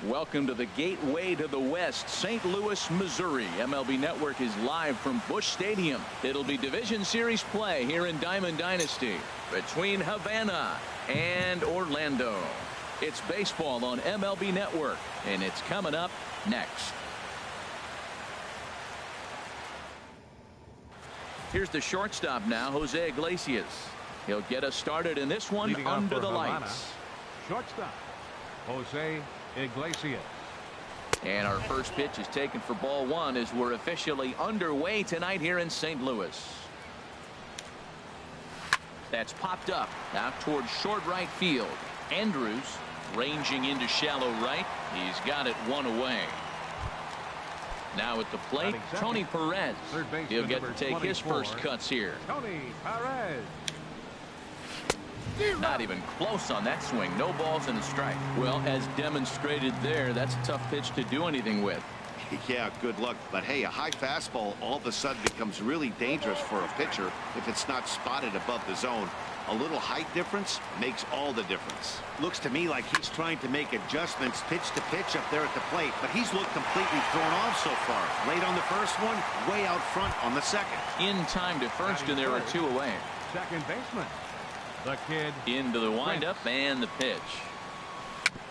Welcome to the gateway to the West, St. Louis, Missouri. MLB Network is live from Busch Stadium. It'll be Division Series play here in Diamond Dynasty between Havana and Orlando. It's baseball on MLB Network, and it's coming up next. Here's the shortstop now, Jose Iglesias. He'll get us started in this one under the lights. Shortstop, Jose Iglesias. And our first pitch is taken for ball one as we're officially underway tonight here in St. Louis. That's popped up out towards short right field. Andrews ranging into shallow right. He's got it one away. Now at the plate, Tony Perez. He'll get to take his first cuts here. Tony Perez. Not even close on that swing. No balls and a strike. Well, as demonstrated there, that's a tough pitch to do anything with. Yeah, good luck. But hey, a high fastball all of a sudden becomes really dangerous for a pitcher if it's not spotted above the zone. A little height difference makes all the difference. Looks to me like he's trying to make adjustments pitch to pitch up there at the plate, but he's looked completely thrown off so far. Late on the first one, way out front on the second. In time to first, and there are two away. Second baseman, the kid. Into the windup and the pitch.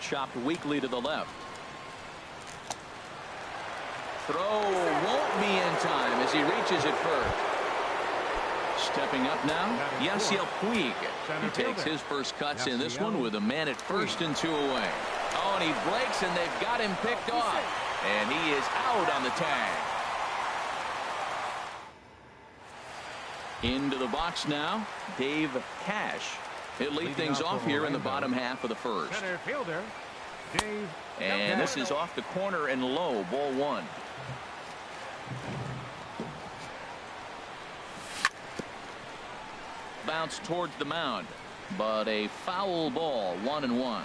Chopped weakly to the left. Throw won't be in time as he reaches it first. Stepping up now, Yasiel Puig. He takes his first cuts in this one with a man at first and two away. Oh, and he breaks, and they've got him picked off. And he is out on the tag. Into the box now, Dave Cash. He'll lead things off here in the bottom half of the first. Center fielder, Dave. And this is off the corner and low, ball one. Bounce towards the mound, but a foul ball, 1-1.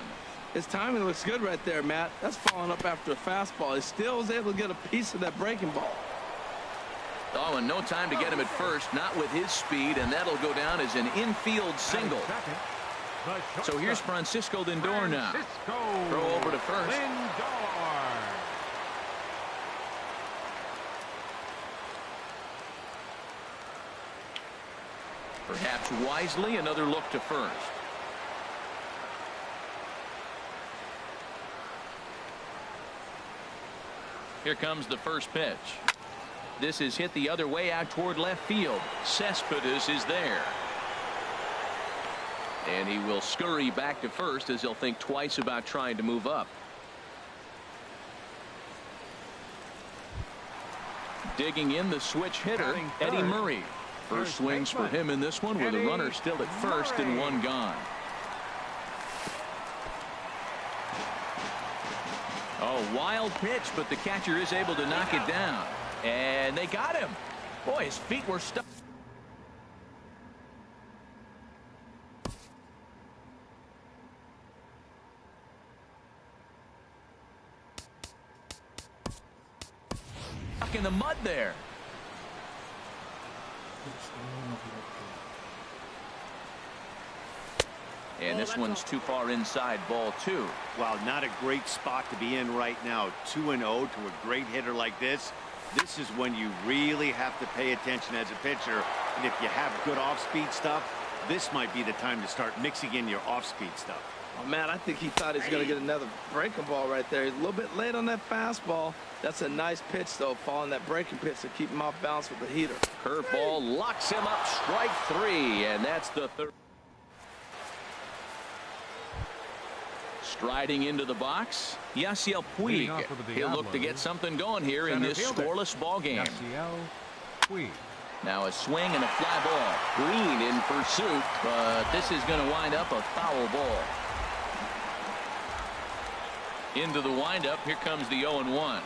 His timing looks good right there, Matt. That's following up after a fastball. He still was able to get a piece of that breaking ball. Oh, and no time to get him at first, not with his speed, and that'll go down as an infield single. So here's Francisco Lindor now. Throw over to first. Perhaps wisely, another look to first. Here comes the first pitch. This is hit the other way out toward left field. Cespedes is there. And he will scurry back to first as he'll think twice about trying to move up. Digging in the switch hitter, Eddie Murray. First swings for him in this one with a runner still at first and one gone. Oh, wild pitch, but the catcher is able to knock it down. And they got him. Boy, his feet were stuck. Stuck in the mud there. And this one's too far inside, ball two. Wow, not a great spot to be in right now. 2-0 to a great hitter like this. This is when you really have to pay attention as a pitcher. And if you have good off-speed stuff, this might be the time to start mixing in your off-speed stuff. Oh, man, I think he thought he was going to get another breaking ball right there. He's a little bit late on that fastball. That's a nice pitch, though, following that breaking pitch to keep him off balance with the heater. Curveball locks him up, strike three, and that's the third. Striding into the box, Yasiel Puig. He'll look to get something going here in this scoreless ball game. Now a swing and a fly ball. Green in pursuit, but this is going to wind up a foul ball. Into the windup, here comes the 0-1.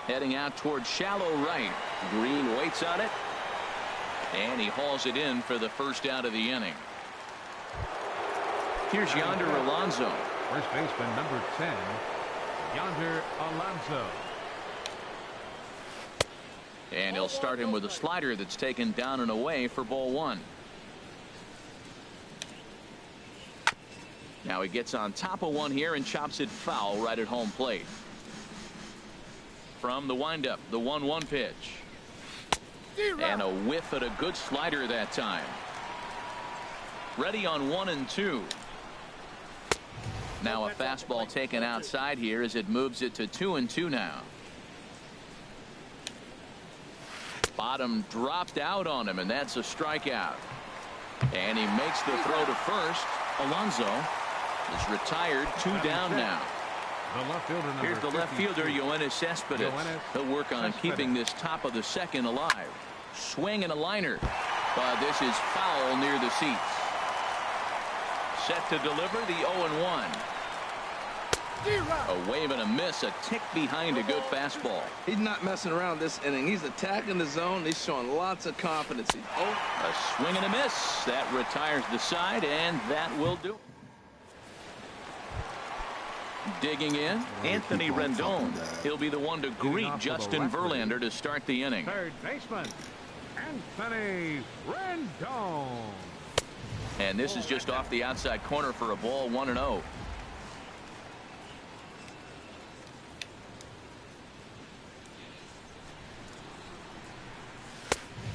Heading out towards shallow right. Green waits on it, and he hauls it in for the first out of the inning. Here's Yonder Alonso. First baseman, number 10, Yonder Alonso. And he'll start him with a slider that's taken down and away for ball one. Now he gets on top of one here and chops it foul right at home plate. From the windup, the 1-1 pitch. And a whiff at a good slider that time. Ready on 1-2. Now a fastball taken outside here as it moves it to 2-2 now. Bottom dropped out on him, and that's a strikeout. And he makes the throw to first. Alonso is retired, 2 down now. The left fielder, here's the left fielder, Yoenis Cespedes. He'll work on keeping this top of the second alive. Swing and a liner, but this is foul near the seats. Set to deliver the 0-1. A wave and a miss, a tick behind a good fastball. He's not messing around this inning. He's attacking the zone. He's showing lots of confidence. A swing and a miss. That retires the side, and that will do. Digging in, Anthony Rendon. He'll be the one to greet Justin Verlander to start the inning. Third baseman, Anthony Rendon. And this is just off the outside corner for a ball, 1-0.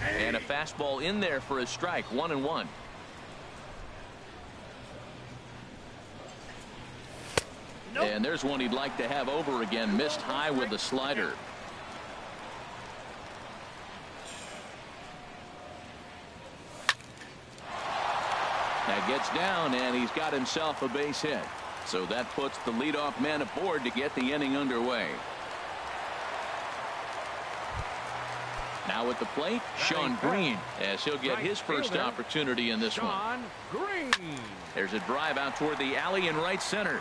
And a fastball in there for a strike, 1-1. Nope. And there's one he'd like to have over again. Missed high with the slider. That gets down, and he's got himself a base hit. So that puts the leadoff man aboard to get the inning underway. Now at the plate, Sean Green, as he'll get his first opportunity in this one. Green. There's a drive out toward the alley in right center.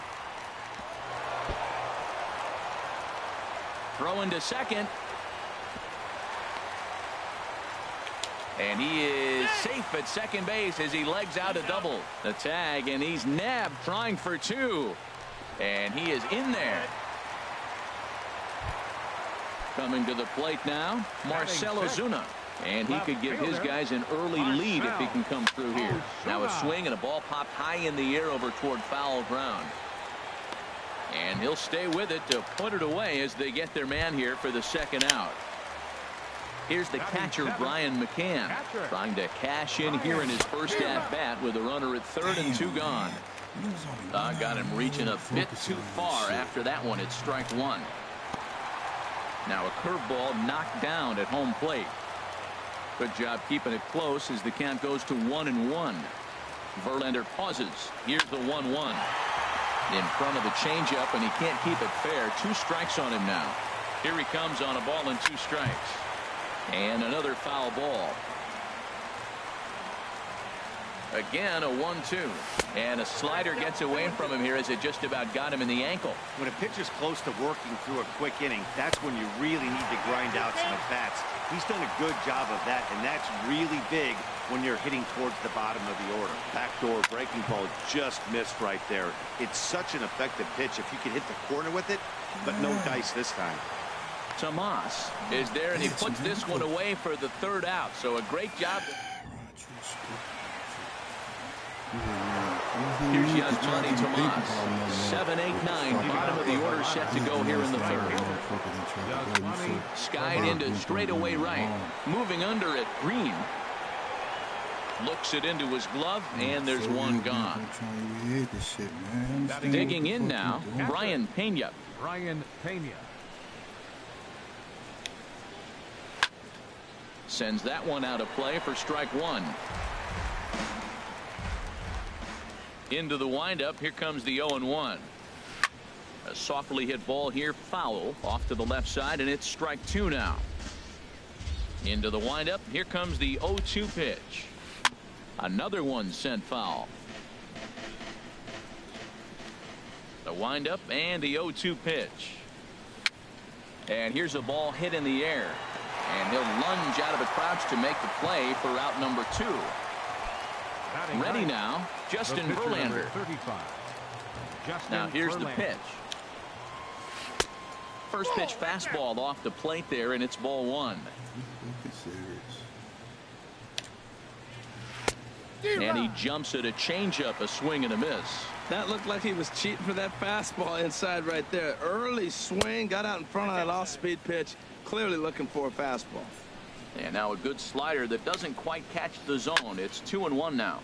Throw into second. And he is safe at second base as he legs out a double. The tag, and he's nabbed trying for 2. And he is in there. Coming to the plate now, Marcell Ozuna. And he could give his guys an early lead if he can come through here. Now a swing and a ball popped high in the air over toward foul ground. And he'll stay with it to put it away as they get their man here for the second out. Here's the catcher, Brian McCann, trying to cash in here in his first at-bat with a runner at third and 2 gone. Got him reaching a bit too far after that one. It's strike 1. Now a curveball knocked down at home plate. Good job keeping it close as the count goes to 1-1. Verlander pauses. Here's the 1-1. In front of the changeup, and he can't keep it fair. 2 strikes on him now. Here he comes on a ball and 2 strikes. And another foul ball. Again, a 1-2. And a slider gets away from him here as it just about got him in the ankle. When a pitcher's close to working through a quick inning, that's when you really need to grind out some at-bats. He's done a good job of that, and that's really big when you're hitting towards the bottom of the order. Backdoor breaking ball just missed right there. It's such an effective pitch if you can hit the corner with it, but no dice this time. Tomas is there, and he puts this one away for the 3rd out. So a great job. Here's Yasmani Tomas. 7-8-9, bottom of the order set to go here in the 3rd. Skied into straightaway right. Moving under it, Green. Looks it into his glove, and there's one gone. Digging in now, Brian Pena. Brian Pena. Sends that one out of play for strike 1. Into the windup. Here comes the 0-1. A softly hit ball here, foul off to the left side, and it's strike 2 now. Into the windup. Here comes the 0-2 pitch. Another one sent foul. The windup and the 0-2 pitch. And here's a ball hit in the air. And he'll lunge out of a crouch to make the play for out number 2. Ready now, Justin Verlander. Now here's the pitch. First pitch fastball off the plate there, and it's ball 1. And he jumps at a changeup, a swing and a miss. That looked like he was cheating for that fastball inside right there. Early swing, got out in front of that off-speed pitch, clearly looking for a fastball. And now a good slider that doesn't quite catch the zone. It's 2-1 now.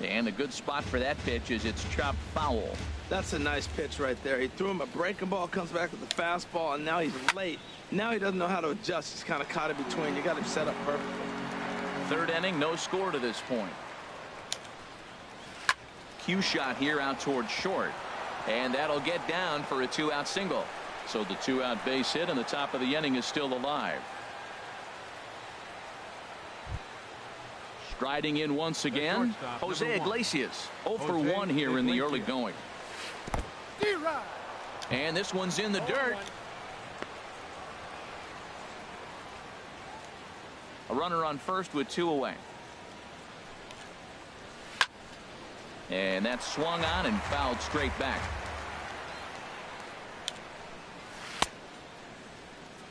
And a good spot for that pitch is it's chopped foul. That's a nice pitch right there. He threw him a breaking ball, comes back with the fastball, and now he's late. Now he doesn't know how to adjust. He's kind of caught in between. You got him set up perfectly. Third inning, no score to this point. Cue shot here out towards short. And that'll get down for a 2-out single. So the 2-out base hit and the top of the inning is still alive. Striding in once again, Jose Iglesias. 0 for 1 here in the early going. And this one's in the dirt. A runner on first with 2 away. And that's swung on and fouled straight back.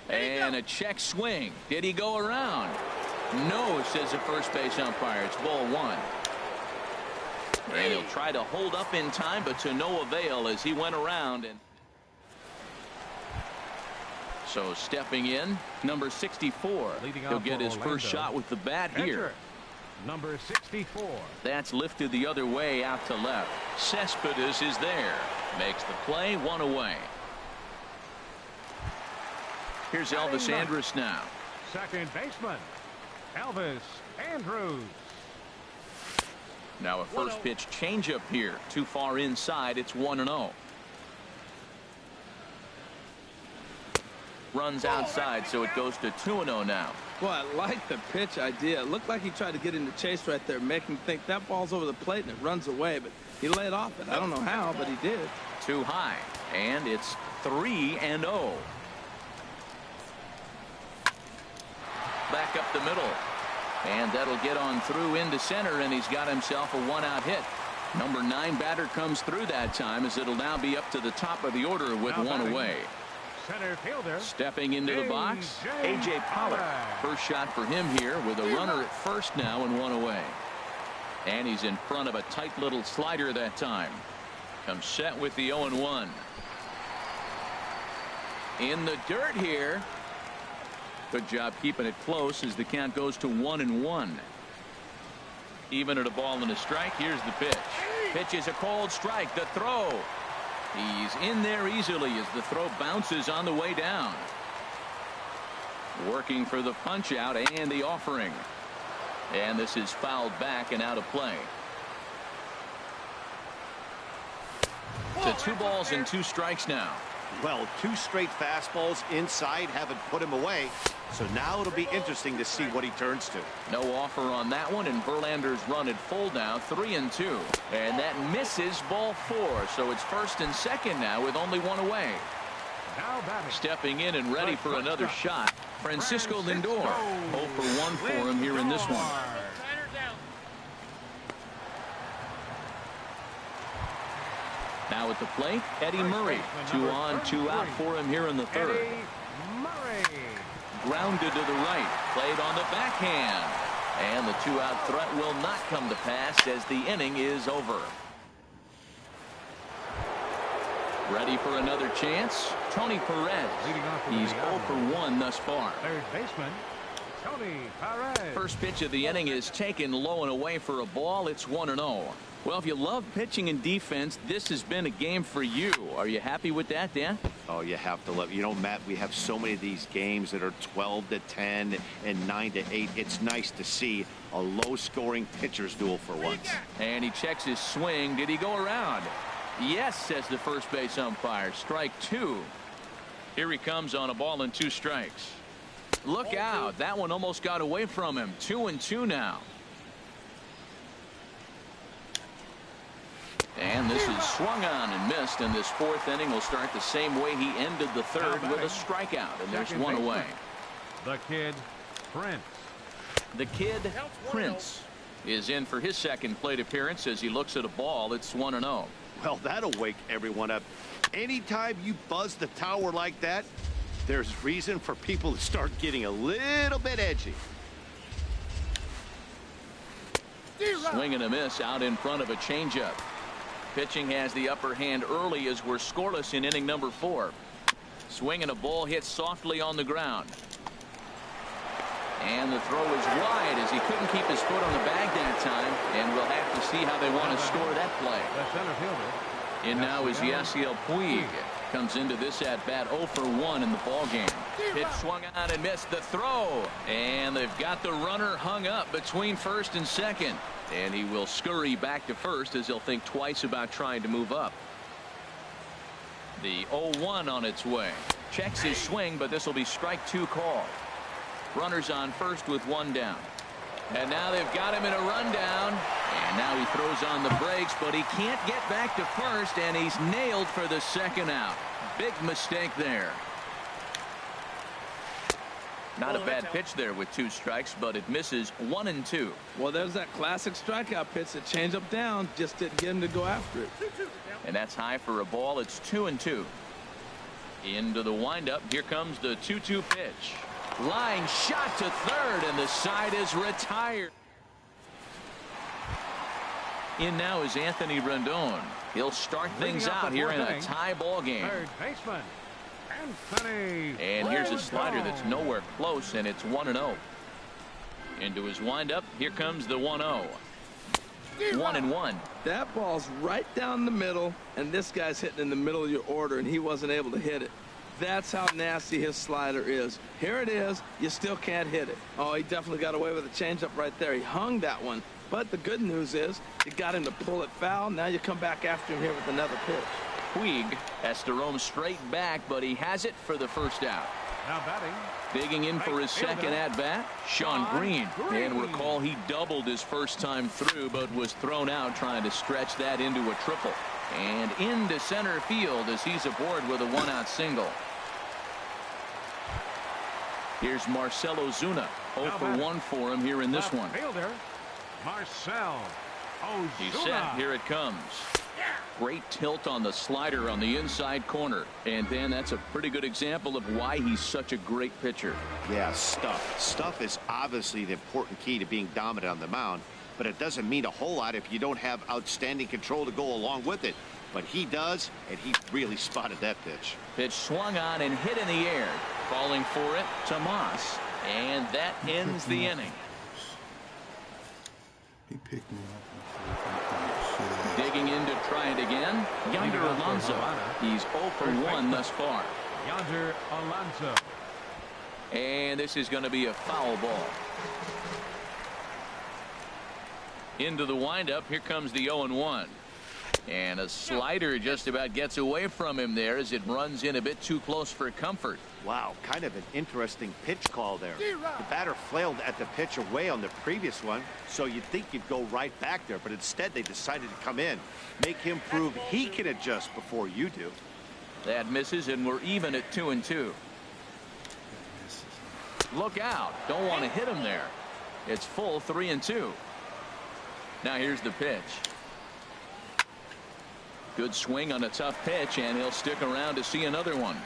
And a check swing. Did he go around? No, says the first base umpire. It's ball 1. And he'll try to hold up in time, but to no avail as he went around. And so stepping in, number 64. He'll get his first shot with the bat here. Number 64. That's lifted the other way out to left. Cespedes is there. Makes the play, 1 away. Here's Elvis Andrus now. Second baseman, Elvis Andrus. Now a first pitch changeup here. Too far inside. It's 1-0. Runs outside, so it goes to 2-0 now. Boy, I like the pitch idea. It looked like he tried to get into chase right there, make him think that ball's over the plate and it runs away, but he laid off it. I don't know how, but he did. Too high, and it's 3-0. Back up the middle, and that'll get on through into center, and he's got himself a 1-out hit. Number 9 batter comes through that time, as it'll now be up to the top of the order with 1 away. Center fielder. Stepping into the box, A.J. Pollock. First shot for him here with a runner at first now and 1 away. And he's in front of a tight little slider that time. Comes set with the 0-1. In the dirt here. Good job keeping it close as the count goes to 1-1. Even at a ball and a strike. Here's the pitch. Pitch is a cold strike. The throw. He's in there easily as the throw bounces on the way down. Working for the punch out and the offering. And this is fouled back and out of play. To 2 balls and 2 strikes now. Well, 2 straight fastballs inside haven't put him away. So now it'll be interesting to see what he turns to. No offer on that one, and Verlander's run at full now, 3-2. And that misses ball 4. So it's first and second now with only 1 away. Stepping in and ready for another shot, Francisco Lindor. 0 for 1 for him here in this one. Now at the plate, Eddie Murray. 2 on, 2 out for him here in the third. Grounded to the right, played on the backhand. And the 2-out threat will not come to pass as the inning is over. Ready for another chance, Tony Perez. He's 0 for 1 thus far. Third baseman, Tony Perez. First pitch of the inning is taken low and away for a ball. It's 1-0. Well, if you love pitching and defense, this has been a game for you. Are you happy with that, Dan? Oh, you have to love. You know, Matt, we have so many of these games that are 12-10 and 9-8. It's nice to see a low-scoring pitcher's duel for once. And he checks his swing. Did he go around? Yes, says the first base umpire. Strike 2. Here he comes on a ball and 2 strikes. Look out. That one almost got away from him. 2-2 now. And this is swung on and missed, and this 4th inning will start the same way he ended the 3rd with a strikeout, and there's 1 away. The kid, Prince. The kid, Prince, is in for his second plate appearance as he looks at a ball. It's 1-0. Well, that'll wake everyone up. Anytime you buzz the tower like that, there's reason for people to start getting a little bit edgy. Swing and a miss out in front of a changeup. Pitching has the upper hand early as we're scoreless in inning number 4. Swing and a ball hit softly on the ground. And the throw is wide as he couldn't keep his foot on the bag that time. And we'll have to see how they want to score that play. The center fielder. In now is Yasiel Puig. Comes into this at bat 0 for 1 in the ball game. Pitch swung on and missed the throw. And they've got the runner hung up between first and second. And he will scurry back to first as he'll think twice about trying to move up. The 0-1 on its way. Checks his swing, but this will be strike 2 call. Runners on first with 1 down. And now they've got him in a rundown. And now he throws on the brakes, but he can't get back to first, and he's nailed for the second out. Big mistake there. Not a bad pitch there with 2 strikes, but it misses 1 and 2. Well, there's that classic strikeout pitch, the change up down, just didn't get him to go after it. And that's high for a ball. It's 2 and 2. Into the windup. Here comes the 2-2 pitch. Line shot to third, and the side is retired. In now is Anthony Rendon. He'll start things out here in a tie ball game. Third baseman, Anthony. And here's a slider that's nowhere close, and it's 1-0. Into his windup. Here comes the 1-0. 1-1. That ball's right down the middle, and this guy's hitting in the middle of your order, and he wasn't able to hit it. That's how nasty his slider is. Here it is. You still can't hit it. Oh, he definitely got away with a changeup right there. He hung that one. But the good news is you got him to pull it foul. Now you come back after him here with another pitch. Puig has to roam straight back, but he has it for the first out. Now batting. Digging in for his second at-bat, Sean Green. And recall he doubled his first time through, but was thrown out trying to stretch that into a triple. And into center field as he's aboard with a 1-out single. Here's Marcell Ozuna. 0 for 1 for him here in this one. Fielder, Marcell Ozuna. He's set. Here it comes. Great tilt on the slider on the inside corner. And Dan, that's a pretty good example of why he's such a great pitcher. Yeah, stuff. Stuff is obviously the important key to being dominant on the mound, but it doesn't mean a whole lot if you don't have outstanding control to go along with it. But he does, and he really spotted that pitch. Pitch swung on and hit in the air. Falling for it, Tomas. And that ends the inning. He picked me up. Digging in to try it again, Yonder Alonso. He's 0 for 1 thus far. Yonder Alonso. And this is going to be a foul ball. Into the windup. Here comes the 0-1. And a slider just about gets away from him there as it runs in a bit too close for comfort. Wow, kind of an interesting pitch call there. The batter flailed at the pitch away on the previous one, so you'd think you'd go right back there, but instead they decided to come in, make him prove he can adjust before you do. That misses, and we're even at 2 and 2. Look out. Don't want to hit him there. It's full 3 and 2. Now here's the pitch. Good swing on a tough pitch, and he'll stick around to see another one.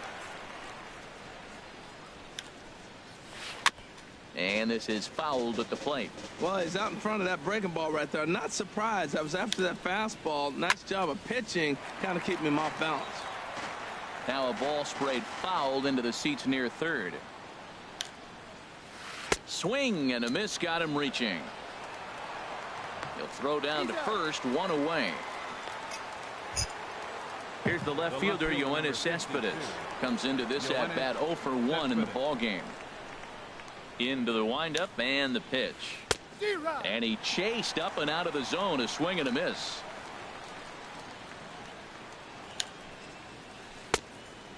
And this is fouled at the plate. Well, he's out in front of that breaking ball right there. Not surprised. I was after that fastball. Nice job of pitching, kind of keeping him off balance. Now a ball sprayed fouled into the seats near third. Swing and a miss got him reaching. He'll throw down to first, 1 away. Here's the left fielder, Yoenis Cespedes. Comes into this at bat 0 for 1 in the ball game. Into the windup and the pitch. And he chased up and out of the zone, a swing and a miss.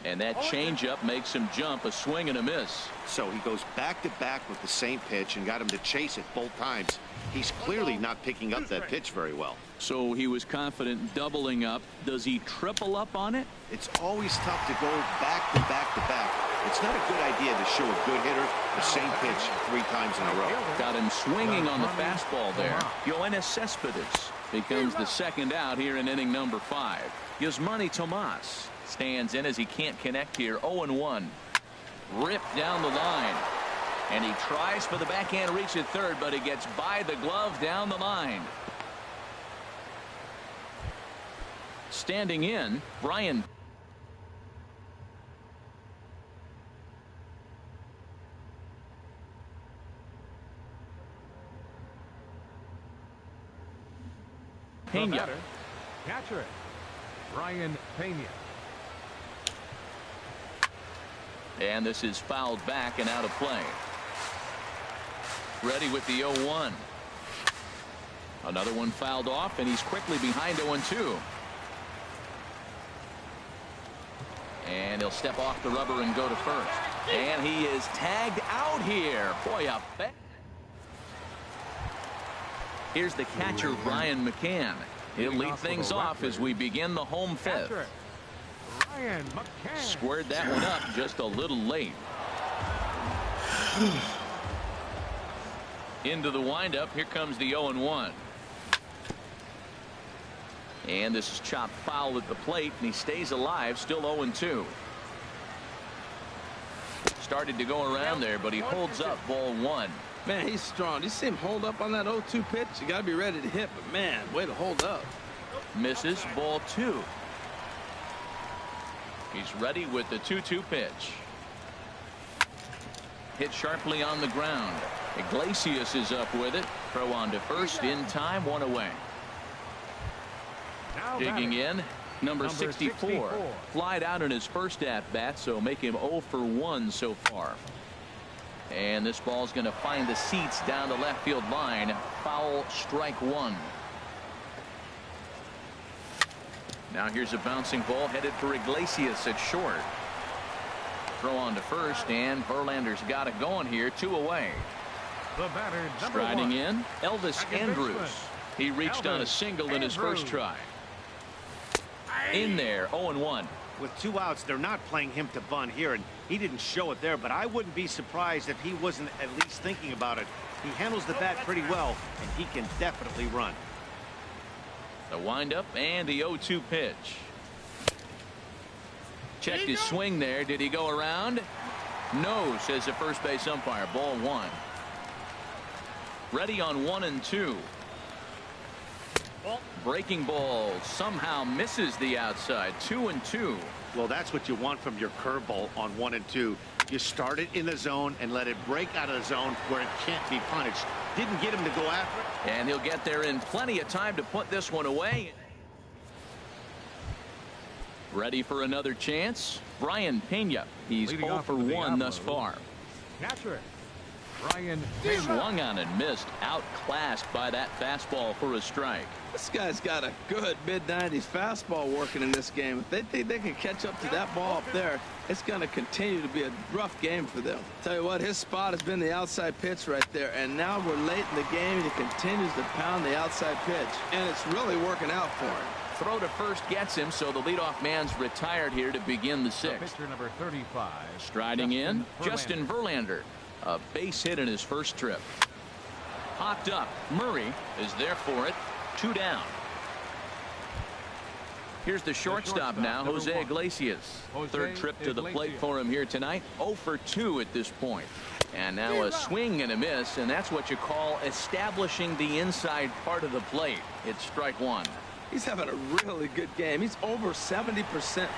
And that changeup makes him jump, a swing and a miss. So he goes back to back with the same pitch and got him to chase it both times. He's clearly not picking up that pitch very well. So he was confident doubling up. Does he triple up on it? It's always tough to go back to back to back. It's not a good idea to show a good hitter the same pitch 3 times in a row. Got him swinging on the fastball there. Yoenis Cespedes becomes the second out here in inning number 5. Yasmani Tomas stands in as he can't connect here. 0-1. Ripped down the line. And he tries for the backhand reach at third, but he gets by the glove down the line. Standing in, Brian. Pena. Catcher it, Brian Pena. And this is fouled back and out of play. Ready with the 0-1. Another one fouled off, and he's quickly behind 0-2. And he'll step off the rubber and go to first. And he is tagged out here. Boy, I bet. Here's the catcher, Brian McCann. He'll lead things off as we begin the home fifth. Brian McCann. Squared that one up just a little late. Into the windup. Here comes the 0-1. And this is chopped foul at the plate, and he stays alive, still 0-2. Started to go around there, but he holds up, ball one. Man, he's strong. You see him hold up on that 0-2 pitch? You got to be ready to hit, but man, way to hold up. Misses, ball two. He's ready with the 2-2 pitch. Hit sharply on the ground. Iglesias is up with it. Throw on to first in time, one away. Now Digging in, number 64. Flied out in his first at-bat, so make him 0 for 1 so far. And this ball's going to find the seats down the left field line. Foul, strike one. Now here's a bouncing ball headed for Iglesias at short. Throw on to first, and Verlander's got it going here, 2 away. The batter, striding in, Elvis Second Andrews. baseman. He reached on a single in his first try. In there, 0-1. With 2 outs, they're not playing him to bunt here, and he didn't show it there, but I wouldn't be surprised if he wasn't at least thinking about it. He handles the bat pretty well, and he can definitely run. The windup and the 0-2 pitch. Checked his swing there. Did he go around? No, says the first base umpire. Ball one. Ready on 1 and 2. Breaking ball somehow misses the outside. 2-2. Well, that's what you want from your curveball on 1 and 2. You start it in the zone and let it break out of the zone where it can't be punished. Didn't get him to go after it. And he'll get there in plenty of time to put this one away. Ready for another chance? Brian Pena. He's Leading 0 off for for the 1 thus Diablos. far. Catcher, Brian Pena. Swung on and missed. Outclassed by that fastball for a strike. This guy's got a good mid-90s fastball working in this game. If they think they can catch up to that ball up there, it's going to continue to be a rough game for them. Tell you what, his spot has been the outside pitch right there, and now we're late in the game, and he continues to pound the outside pitch, and it's really working out for him. Throw to first gets him, so the leadoff man's retired here to begin the sixth. Pitcher number 35. Striding in, Justin Verlander. A base hit in his first trip. Popped up. Murray is there for it. 2 down. Here's the shortstop now, Jose Iglesias. Third trip to the plate for him here tonight. 0 for 2 at this point. And now a swing and a miss, and that's what you call establishing the inside part of the plate. It's strike one. He's having a really good game. He's over 70%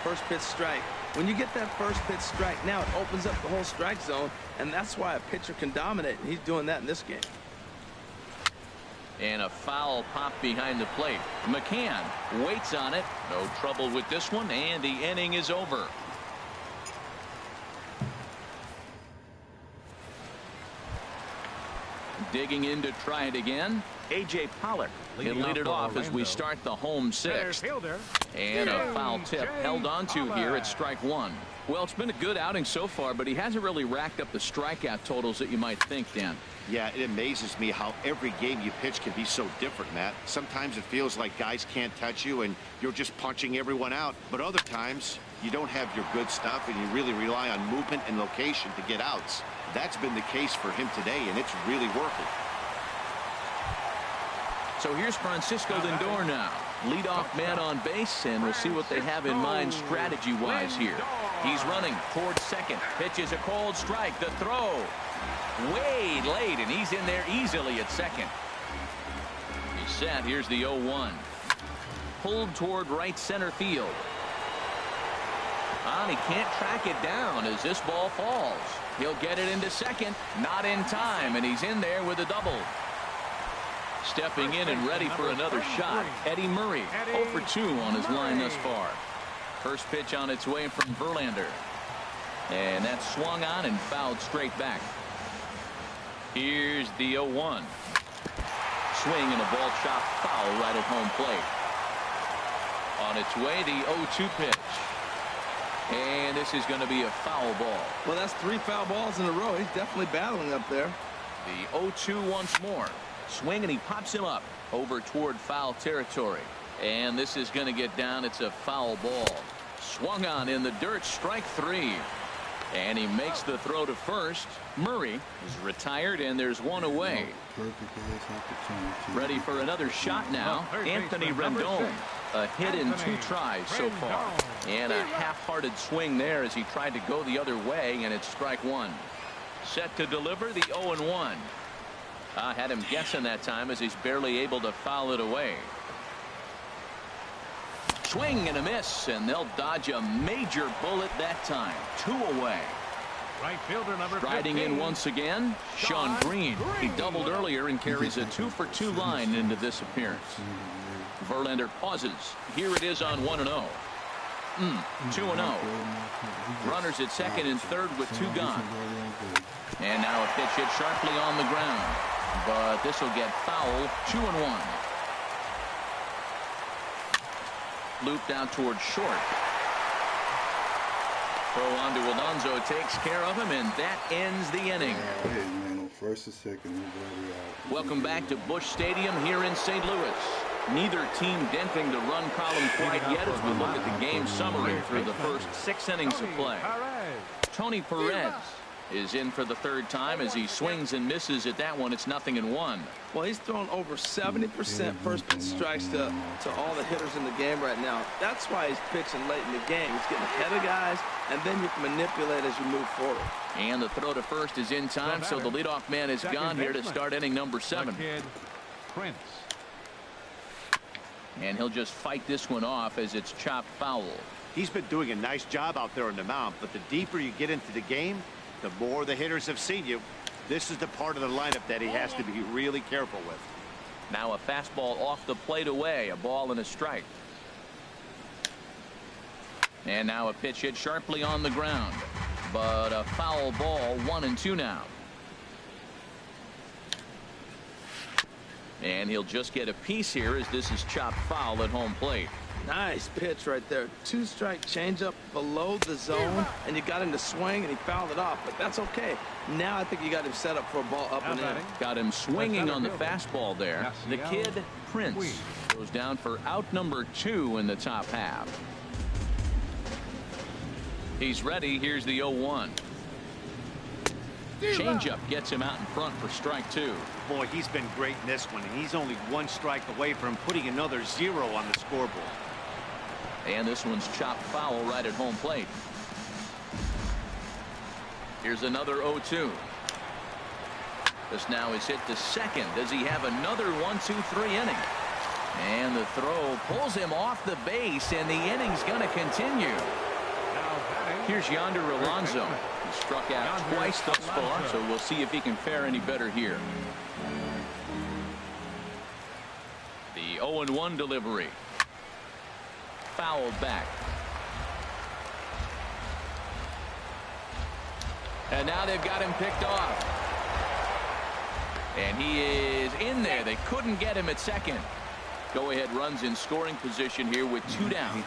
first pitch strike. When you get that first pitch strike, now it opens up the whole strike zone, and that's why a pitcher can dominate, and he's doing that in this game. And a foul pop behind the plate. McCann waits on it. No trouble with this one, and the inning is over. Digging in to try it again. A.J. Pollock. He'll lead it off as we start the home sixth. And a foul tip held onto here at strike one. Well, it's been a good outing so far, but he hasn't really racked up the strikeout totals that you might think, Dan. Yeah, it amazes me how every game you pitch can be so different, Matt. Sometimes it feels like guys can't touch you and you're just punching everyone out. But other times you don't have your good stuff and you really rely on movement and location to get outs. That's been the case for him today, and it's really working. So here's Francisco Lindor now. Leadoff man on base, and we'll see what they have in mind strategy-wise here. He's running towards second. Pitch is a cold strike. The throw way late, and he's in there easily at second. He's set. Here's the 0-1. Pulled toward right center field. And he can't track it down as this ball falls. He'll get it into second. Not in time, and he's in there with a double. Stepping in and ready for another shot, Eddie Murray, 0 for 2 on his line thus far. First pitch on its way from Verlander. And that's swung on and fouled straight back. Here's the 0-1. Swing and a ball shot foul right at home plate. On its way, the 0-2 pitch. And this is going to be a foul ball. Well, that's 3 foul balls in a row. He's definitely battling up there. The 0-2 once more. Swing, and he pops him up over toward foul territory. And this is going to get down. It's a foul ball. Swung on in the dirt. Strike 3. And he makes the throw to first. Murray is retired, and there's one away. Ready for another shot now. Anthony Rendon. A hit in 2 tries so far. And a half-hearted swing there as he tried to go the other way, and it's strike 1. Set to deliver the 0-1. I had him guessing that time as he's barely able to foul it away. Swing and a miss, and they'll dodge a major bullet that time. 2 away. Right fielder number Riding in once again, Sean Green. He doubled earlier and carries a 2 for 2 line into this appearance. Verlander pauses. Here it is on 1-0. 2-0. Runners at second and third with 2 gone. And now a pitch hit sharply on the ground. But this will get foul. 2-1. Looped out towards short. Throw on to Alonso takes care of him, and that ends the inning. First and second. Welcome back to Busch Stadium here in St. Louis. Neither team denting the run column quite yet as we look at the game summary through the first 6 innings of play. Tony Perez is in for the 3rd time as he swings and misses at that one. It's 0-1. Well, he's thrown over 70% first pitch strikes to all the hitters in the game right now. That's why he's pitching late in the game. He's getting ahead of guys, and then you can manipulate as you move forward. And the throw to first is in time, so the leadoff man is gone here to start inning number 7. Prince. And he'll just fight this one off as it's chopped foul. He's been doing a nice job out there on the mound, but the deeper you get into the game, the more the hitters have seen you. This is the part of the lineup that he has to be really careful with. Now a fastball off the plate away, a ball and a strike. And now a pitch hit sharply on the ground, but a foul ball. 1-2 now. And he'll just get a piece here as this is chopped foul at home plate. Nice pitch right there. 2-strike changeup below the zone, and you got him to swing, and he fouled it off, but that's okay. Now I think you got him set up for a ball up and in. Got him swinging on the fastball there. The kid, Prince, goes down for out number 2 in the top half. He's ready. Here's the 0-1. Changeup gets him out in front for strike 2. Boy, he's been great in this one, and he's only 1 strike away from putting another 0 on the scoreboard. And this one's chopped foul right at home plate. Here's another 0-2. This now is hit to second. Does he have another 1-2-3 inning? And the throw pulls him off the base, and the inning's going to continue. Here's Yonder Alonso. He struck out twice thus far, so we'll see if he can fare any better here. The 0-1 delivery. Fouled back. And now they've got him picked off. And he is in there. They couldn't get him at second. Go-ahead runs in scoring position here with 2 down.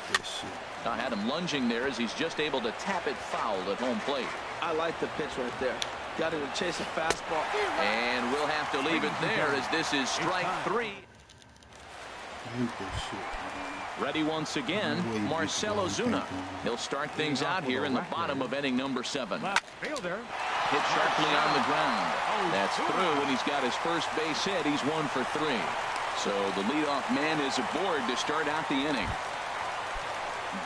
I had him lunging there as he's just able to tap it foul at home plate. I like the pitch right there. Got him to chase a fastball. And we'll have to leave it there as this is strike 3. Ready once again, Marcell Ozuna. He'll start things out here in the bottom of inning number 7. Left fielder. Hit sharply on the ground. That's through, and he's got his first base hit. He's 1 for 3. So the leadoff man is aboard to start out the inning.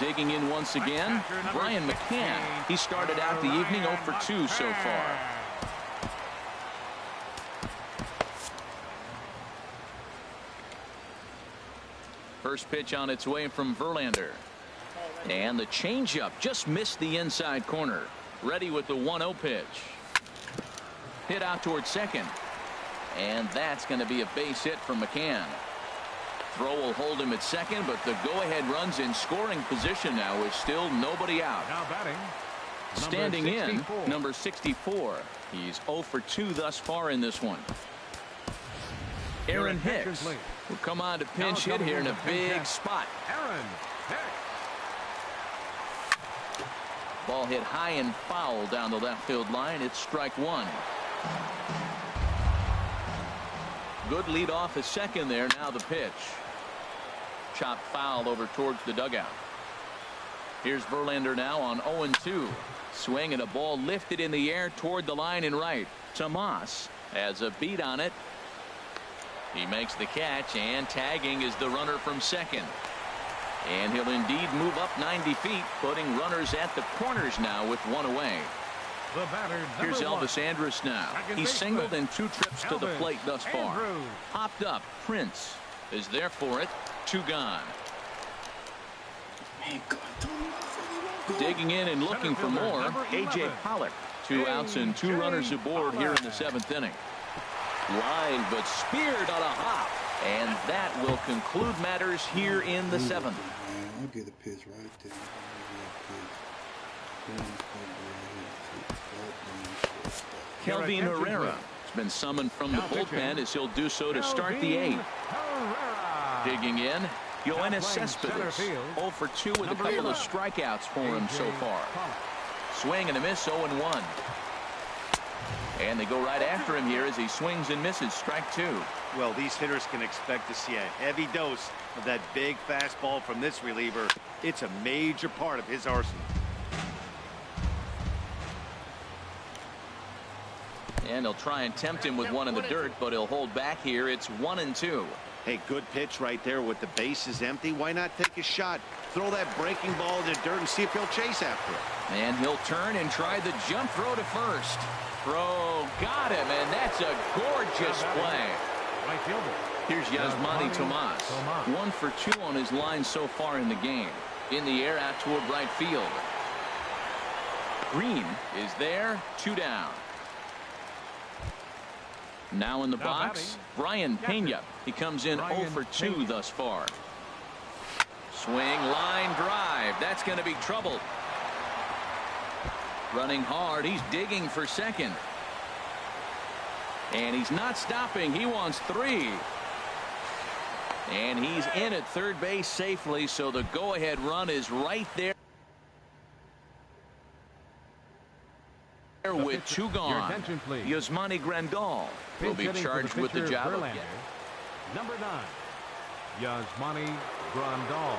Digging in once again, Brian McCann. He started out the evening 0 for 2 so far. First pitch on its way from Verlander. And the changeup just missed the inside corner. Ready with the 1-0 pitch. Hit out towards second. And that's going to be a base hit from McCann. Throw will hold him at second, but the go-ahead run's in scoring position now with still nobody out. Now batting. Standing in, number 64. He's 0 for 2 thus far in this one. Aaron Hicks will come on to pinch hit here in a big spot. Aaron Hicks. Ball hit high and foul down the left field line. It's strike one. Good lead off at second there. Now the pitch. Chopped foul over towards the dugout. Here's Verlander now on 0-2. Swing and a ball lifted in the air toward the line and right. Tomas has a beat on it. He makes the catch, and tagging is the runner from second. And he'll indeed move up 90 feet, putting runners at the corners now with one away. The batter, here's one. Elvis Andrus now. He's singled in 2 trips to the plate thus far. Popped up. Prince is there for it. 2 gone. Digging in and looking for more. A.J. Pollock. 2 outs and 2 runners aboard here in the 7th inning. Line, but speared on a hop. And that will conclude matters here in the 7th. I'll get a pitch right there. Kelvin Herrera has been summoned from the bullpen as he'll do so to start the 8th. Digging in, Yoenis Cespedes. 0 for 2 with a couple of strikeouts for him so far. Swing and a miss, 0-1. And they go right after him here as he swings and misses. Strike 2. Well, these hitters can expect to see a heavy dose of that big fastball from this reliever. It's a major part of his arsenal. And they'll try and tempt him with one in the dirt, but he'll hold back here. It's 1-2. Hey, good pitch right there with the bases empty. Why not take a shot? Throw that breaking ball in the dirt and see if he'll chase after it. And he'll turn and try the jump throw to first. Throw got him, and that's a gorgeous play. Right fielder. Here's Yasmani Tomas. 1 for 2 on his line so far in the game. In the air out toward right field. Green is there. 2 down. Now in the box, Brian Pena. He comes in 0 for 2 thus far. Swing, line drive. That's going to be trouble. Running hard. He's digging for second. And he's not stopping. He wants 3. And he's in at third base safely, so the go-ahead run is right there. With 2 gone, Yasmani Grandal will be charged with the job again. Number 9, Yasmani Grandal.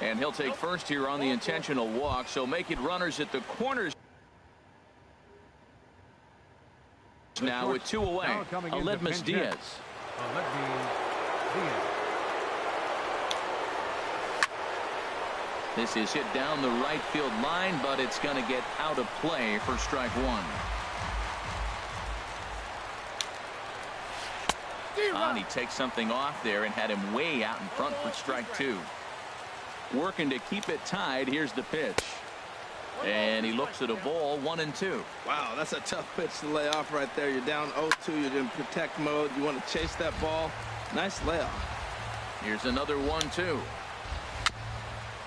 And he'll take first here on the intentional walk, so making runners at the corners now with 2 away. Aledmus Diaz. This is hit down the right field line, but it's going to get out of play for strike 1. And he takes something off there and had him way out in front for strike 2. Working to keep it tied. Here's the pitch. And he looks at a ball. 1-2. Wow, that's a tough pitch to lay off right there. You're down 0-2. You're in protect mode. You want to chase that ball. Nice layoff. Here's another 1-2.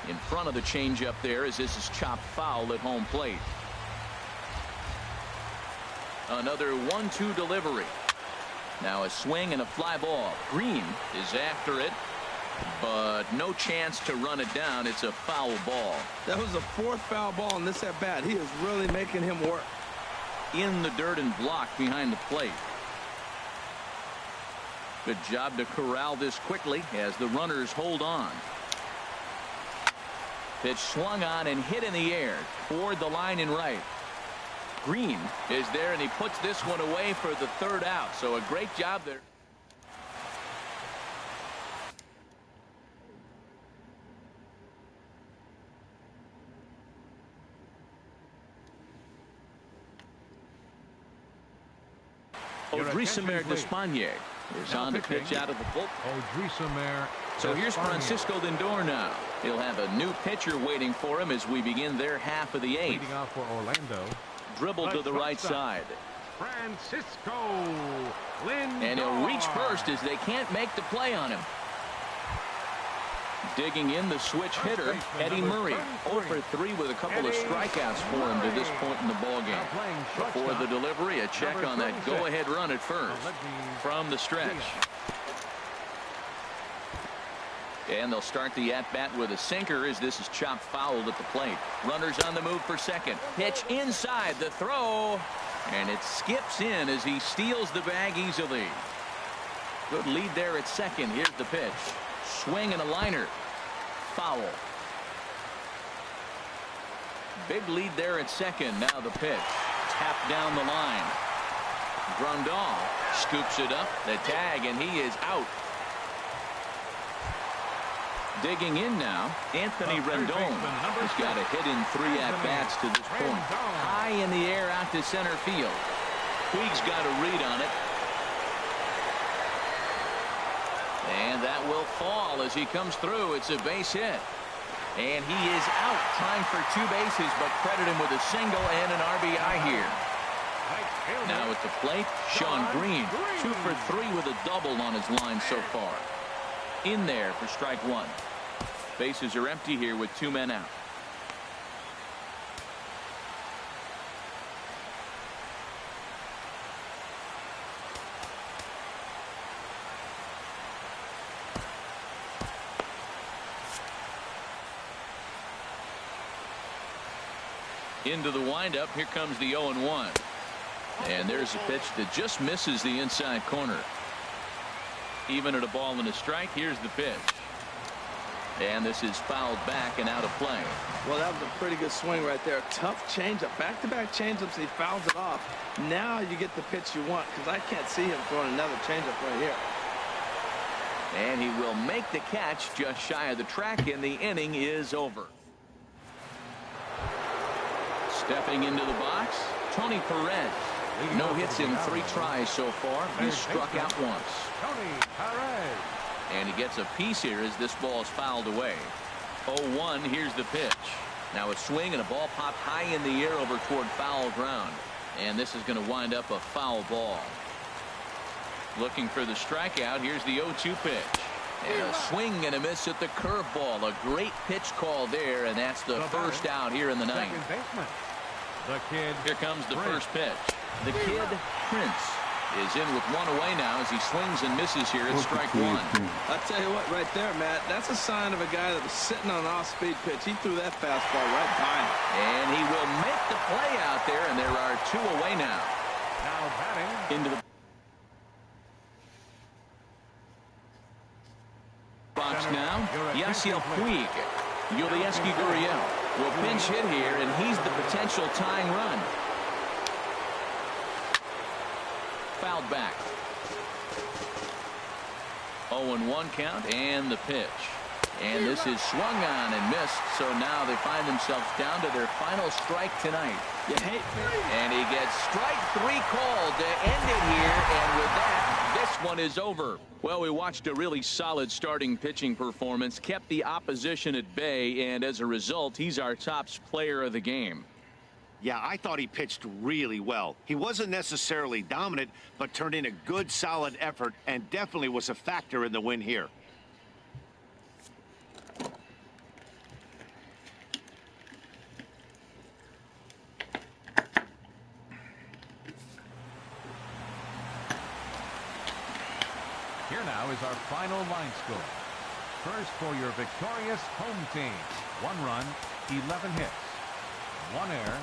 In front of the changeup there as this is chopped foul at home plate. Another 1-2 delivery. Now a swing and a fly ball. Green is after it, but no chance to run it down. It's a foul ball. That was the 4th foul ball in this at bat. He is really making him work. In the dirt and blocked behind the plate. Good job to corral this quickly as the runners hold on. Pitch swung on and hit in the air toward the line and right. Green is there, and he puts this one away for the 3rd out. So a great job there. Odrisamer attention, please. Despaigne is Now on the pitching. pitch out of the bullpen. Odrisamer. So here's Despaigne. Francisco Lindor now. He'll have a new pitcher waiting for him as we begin their half of the eighth. Leading off for Orlando. Dribble to the right shortstop, side. Francisco Lindor. And he'll reach first as they can't make the play on him. Digging in the switch hitter, Eddie Murray. 0 for 3 with a couple of strikeouts for him to this point in the ballgame. Before the delivery, a check on that go-ahead run at first from the stretch. And they'll start the at-bat with a sinker as this is chopped fouled at the plate. Runners on the move for second. Pitch inside the throw. And it skips in as he steals the bag easily. Good lead there at second. Here's the pitch. Swing and a liner. Foul. Big lead there at second. Now the pitch. Tapped down the line. Grandal scoops it up. The tag, and he is out. Digging in now, Anthony Rendon has got a hit in 3 at-bats to this point. High in the air out to center field. Puig's got a read on it. And that will fall as he comes through. It's a base hit. And he is out trying for 2 bases, but credit him with a single and an RBI here. Now at the plate, Sean Green. 2 for 3 with a double on his line so far. In there for strike 1. Bases are empty here with 2 men out. Into the windup. Here comes the 0-1. And there's a pitch that just misses the inside corner. Even at a ball and a strike. Here's the pitch. And this is fouled back and out of play. Well, that was a pretty good swing right there. Tough changeup. Back-to-back changeups. He fouls it off. Now you get the pitch you want, because I can't see him throwing another changeup right here. And he will make the catch just shy of the track, and the inning is over. Stepping into the box, Tony Perez. No hits in 3 tries so far. He's struck out once. Tony Perez. And he gets a piece here as this ball is fouled away. 0-1. Here's the pitch. Now a swing and a ball popped high in the air over toward foul ground. And this is going to wind up a foul ball. Looking for the strikeout. Here's the 0-2 pitch. And a swing and a miss at the curveball. A great pitch call there, and that's the first out here in the ninth. Second baseman. The kid. Here comes the Prince. first pitch. The kid Prince is in with 1 away now as he swings and misses here at strike 1. I'll tell you what, right there, Matt, that's a sign of a guy that was sitting on an off-speed pitch. He threw that fastball right by him. And he will make the play out there, and there are 2 away now. Now batting. Into the box now, Yasiel Puig. Yulieski Gurriel will pinch hit here, and he's the potential tying run. Fouled back. 0-1 count, and the pitch. And this is swung on and missed, so now they find themselves down to their final strike tonight. You hate me. And he gets strike 3 called to end it here, and with that, this one is over. Well, we watched a really solid starting pitching performance, kept the opposition at bay, and as a result, he's our top player of the game. Yeah, I thought he pitched really well. He wasn't necessarily dominant, but turned in a good, solid effort and definitely was a factor in the win here. Here now is our final line score. First for your victorious home team. 1 run, 11 hits. 1 error.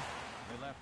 They left.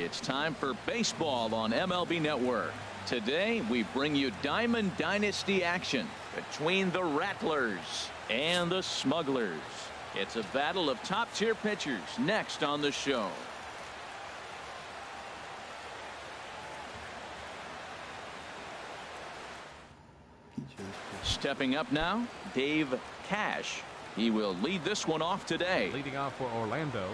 It's time for baseball on MLB Network. Today we bring you Diamond Dynasty action between the Rattlers and the Smugglers. It's a battle of top-tier pitchers next on the show. Stepping up now, Dave Cash. He will lead this one off today. Leading off for Orlando,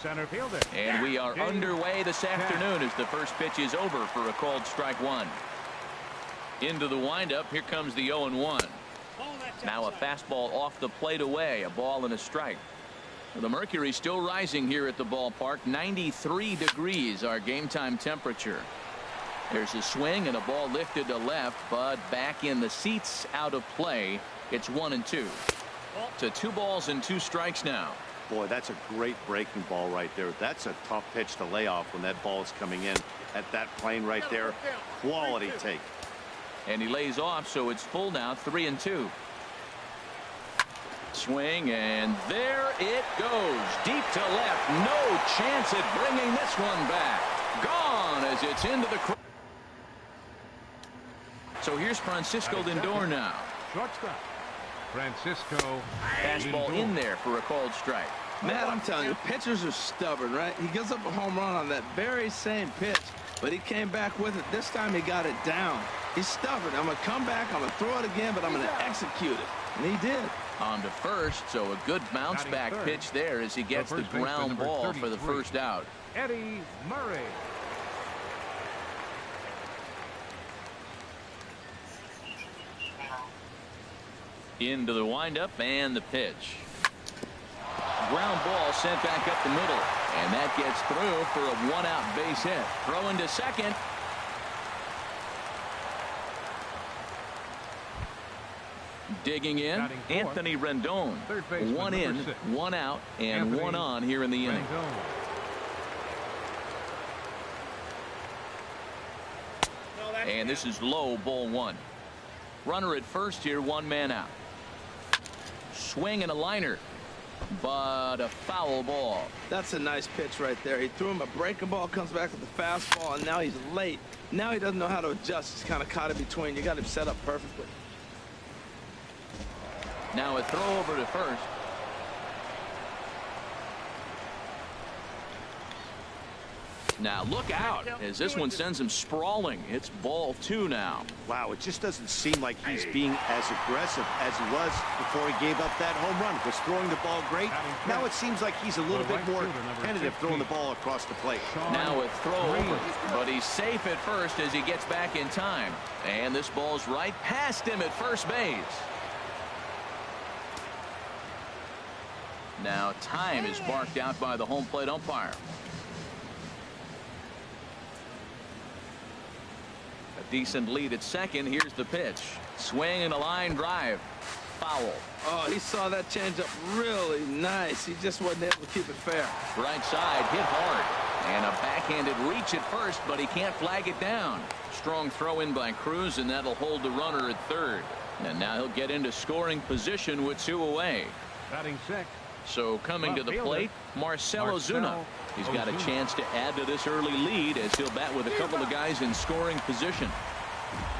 center fielder. And we are underway this afternoon as the first pitch is over for a called strike one. Into the windup, here comes the 0-1. Now a fastball off the plate away, a ball and a strike. The mercury still rising here at the ballpark. 93 degrees our game time temperature. There's a swing and a ball lifted to left, but back in the seats, out of play. It's 1-2. To 2 balls and 2 strikes now. Boy, that's a great breaking ball right there. That's a tough pitch to lay off when that ball is coming in at that plane right there. Quality take. And he lays off, so it's full now, 3-2. Swing, and there it goes. Deep to left. No chance at bringing this one back. Gone as it's into the crowd. So here's Francisco Lindor now. Shortstop, Francisco. Fastball in there for a called strike. Matt, I'm telling you, pitchers are stubborn, right? He gives up a home run on that very same pitch, but he came back with it. This time he got it down. He's stubborn. I'm going to come back, I'm going to throw it again, but I'm going to execute it. And he did. On to first, so a good bounce back pitch there as he gets the ground ball for the first out. Eddie Murray. Into the windup and the pitch. Ground ball sent back up the middle, and that gets through for a 1-out base hit. Throw into second. Digging in, Anthony Rendon. 1 in, 1 out, and 1 on here in the inning. And this is low, ball 1. Runner at first here, 1 man out. Swing and a liner, but a foul ball. That's a nice pitch right there. He threw him a breaking ball, comes back with the fastball, and now he's late. Now he doesn't know how to adjust. He's kind of caught in between. You got him set up perfectly. Now a throw over to first. Now look out as this one sends him sprawling. It's ball 2 now. Wow, it just doesn't seem like he's being as aggressive as he was before he gave up that home run. Was throwing the ball great. Now it seems like he's a little bit more tentative throwing the ball across the plate. Now a throw over, but he's safe at first as he gets back in time. And this ball's right past him at first base. Now time is marked out by the home plate umpire. A decent lead at second. Here's the pitch. Swing and a line drive. Foul. Oh, he saw that changeup really nice. He just wasn't able to keep it fair. Right side, hit hard. And a backhanded reach at first, but he can't flag it down. Strong throw in by Cruz, and that'll hold the runner at third. And now he'll get into scoring position with 2 away. Batting 6. So coming to the plate, Marcell Ozuna. He's got a chance to add to this early lead as he'll bat with a couple of guys in scoring position.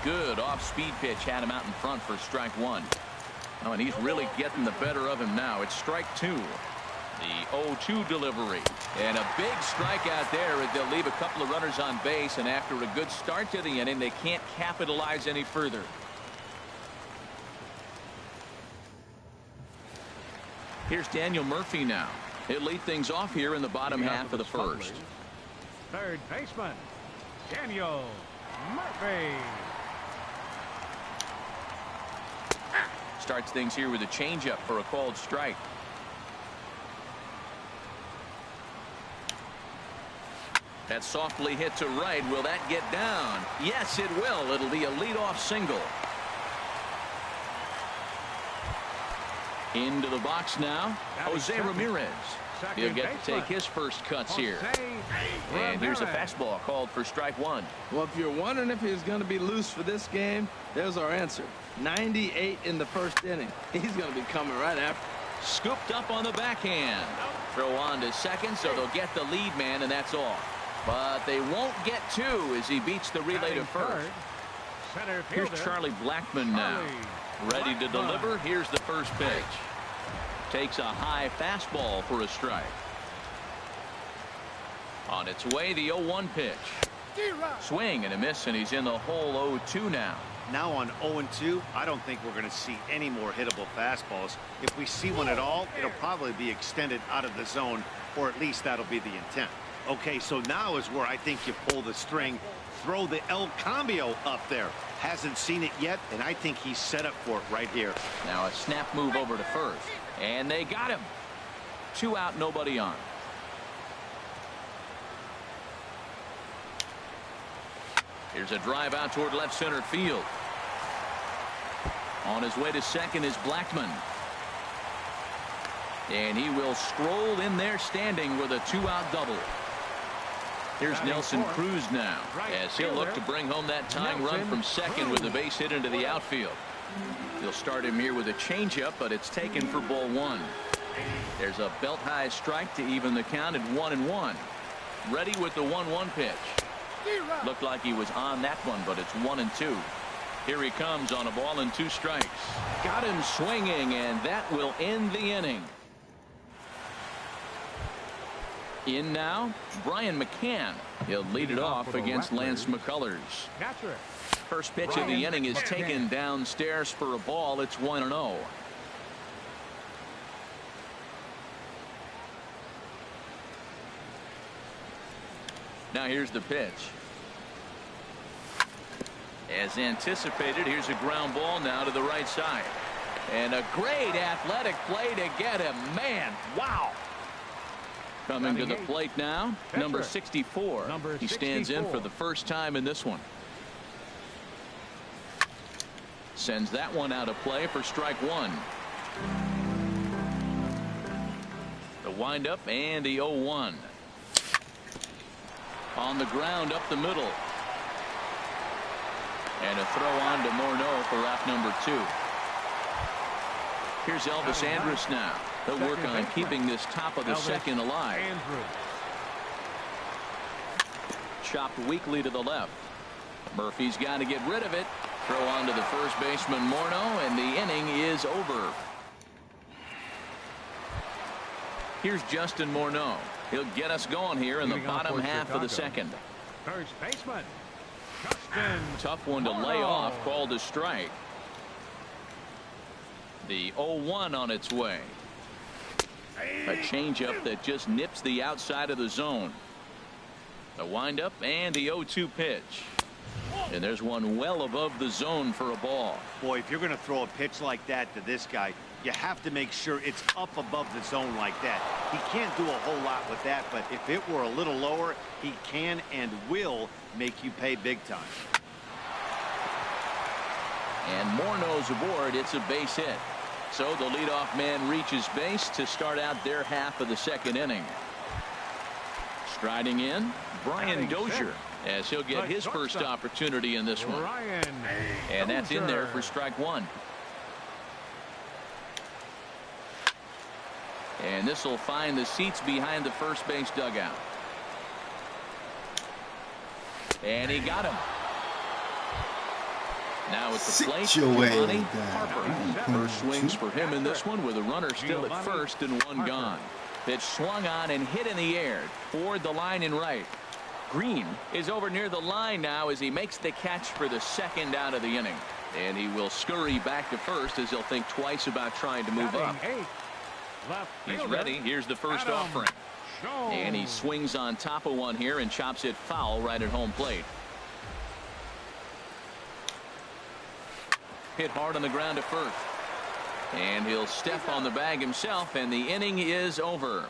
Good off-speed pitch had him out in front for strike 1. Oh, and he's really getting the better of him now. It's strike 2. The 0-2 delivery. And a big strikeout there. They'll leave a couple of runners on base, and after a good start to the inning, they can't capitalize any further. Here's Daniel Murphy now. He'll lead things off here in the bottom half of the first. Third baseman, Daniel Murphy. Starts things here with a changeup for a called strike. That's softly hit to right. Will that get down? Yes, it will. It'll be a leadoff single. Into the box now, Jose Ramirez. He'll get to take his first cuts here. And here's a fastball called for strike 1. Well, if you're wondering if he's going to be loose for this game, there's our answer. 98 in the first inning. He's going to be coming right after. Scooped up on the backhand. Throw on to second, so they'll get the lead man, and that's all. But they won't get two as he beats the relay to first. Here's Charlie Blackmon now. Ready to deliver. Here's the first pitch. Takes a high fastball for a strike. On its way, the 0-1 pitch. Swing and a miss, and he's in the hole 0-2 now. Now on 0-2, I don't think we're going to see any more hittable fastballs. If we see one at all, it'll probably be extended out of the zone, or at least that'll be the intent. Okay, so now is where I think you pull the string, throw the El Cambio up there. Hasn't seen it yet, and I think he's set up for it right here. Now a snap move over to first, and they got him. 2 out, nobody on. Here's a drive out toward left center field. On his way to second is Blackmon. And he will stroll in there standing with a 2-out double. Here's Nelson Cruz now as he'll look to bring home that tying run from second with the base hit into the outfield. He'll start him here with a changeup, but it's taken for ball 1. There's a belt high strike to even the count at 1-1. Ready with the 1-1 pitch. Looked like he was on that one, but it's 1-2. Here he comes on a ball and 2 strikes. Got him swinging, and that will end the inning. In now, Brian McCann. He'll lead it off against Lance McCullers. First pitch of the inning is taken downstairs for a ball. It's 1-0. Now here's the pitch. As anticipated, here's a ground ball now to the right side. And a great athletic play to get him. Man, wow. Coming to the plate now, number 64. He stands in for the first time in this one. Sends that one out of play for strike 1. The windup and the 0-1. On the ground up the middle. And a throw on to Morneau for out number 2. Here's Elvis Andrus now. He'll work on keeping this top of the second alive. Chopped weakly to the left. Murphy's got to get rid of it. Throw on to the first baseman Morneau, and the inning is over. Here's Justin Morneau. He'll get us going here in the bottom half of the second. First baseman Justin. Tough one to lay off, called a strike. The 0-1 on its way. A changeup that just nips the outside of the zone. The windup and the 0-2 pitch. And there's one well above the zone for a ball. Boy, if you're going to throw a pitch like that to this guy, you have to make sure it's up above the zone like that. He can't do a whole lot with that, but if it were a little lower, he can and will make you pay big time. And Morneau's aboard. It's a base hit. So the leadoff man reaches base to start out their half of the second inning. Striding in, Brian Dozier, as he'll get his first opportunity in this one. And that's in there for strike 1. And this will find the seats behind the first base dugout. And he got him. Now at the plate, Giovanni Harper. First swings for him in this one with a runner still at first and one gone. Pitch swung on and hit in the air toward the line and right. Green is over near the line now as he makes the catch for the second out of the inning. And he will scurry back to first as he'll think twice about trying to move up. He's ready. Here's the first offering. And he swings on top of one here and chops it foul right at home plate. Hit hard on the ground to first. And he'll step on the bag himself, and the inning is over.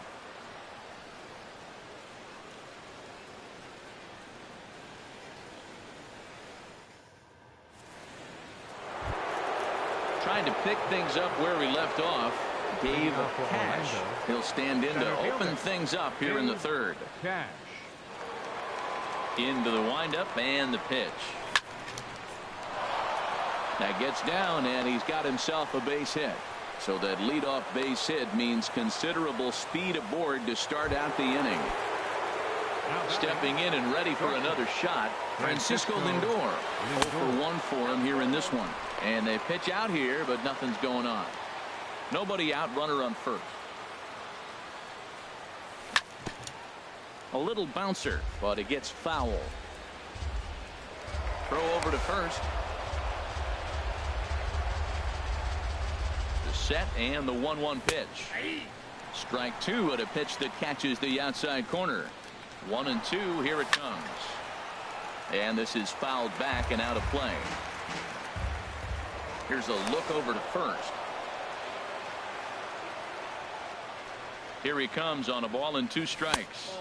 Trying to pick things up where we left off, Dave Cash. He'll stand in to open things up here in the third. Into the windup and the pitch. That gets down, and he's got himself a base hit. So that leadoff base hit means considerable speed aboard to start out the inning. Stepping in and ready for another shot, Francisco Lindor. 0 for 1 for him here in this one. And they pitch out here, but nothing's going on. Nobody out, runner on first. A little bouncer, but it gets foul. Throw over to first. The set and the 1-1 pitch. Strike 2 at a pitch that catches the outside corner. 1-2, here it comes. And this is fouled back and out of play. Here's a look over to first. Here he comes on a ball and 2 strikes.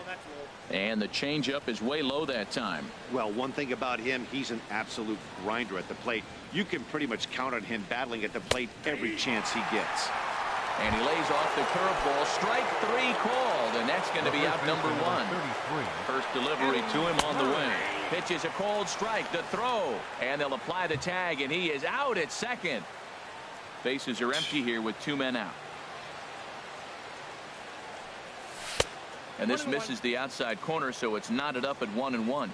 And the changeup is way low that time. Well, one thing about him, he's an absolute grinder at the plate. You can pretty much count on him battling at the plate every chance he gets. And he lays off the curveball. Strike 3 called, and that's going to be out number 1. First delivery to him on the way. Pitches a cold strike. The throw, and they'll apply the tag, and he is out at second. Bases are empty here with 2 men out. And this misses the outside corner, so it's knotted up at 1-1.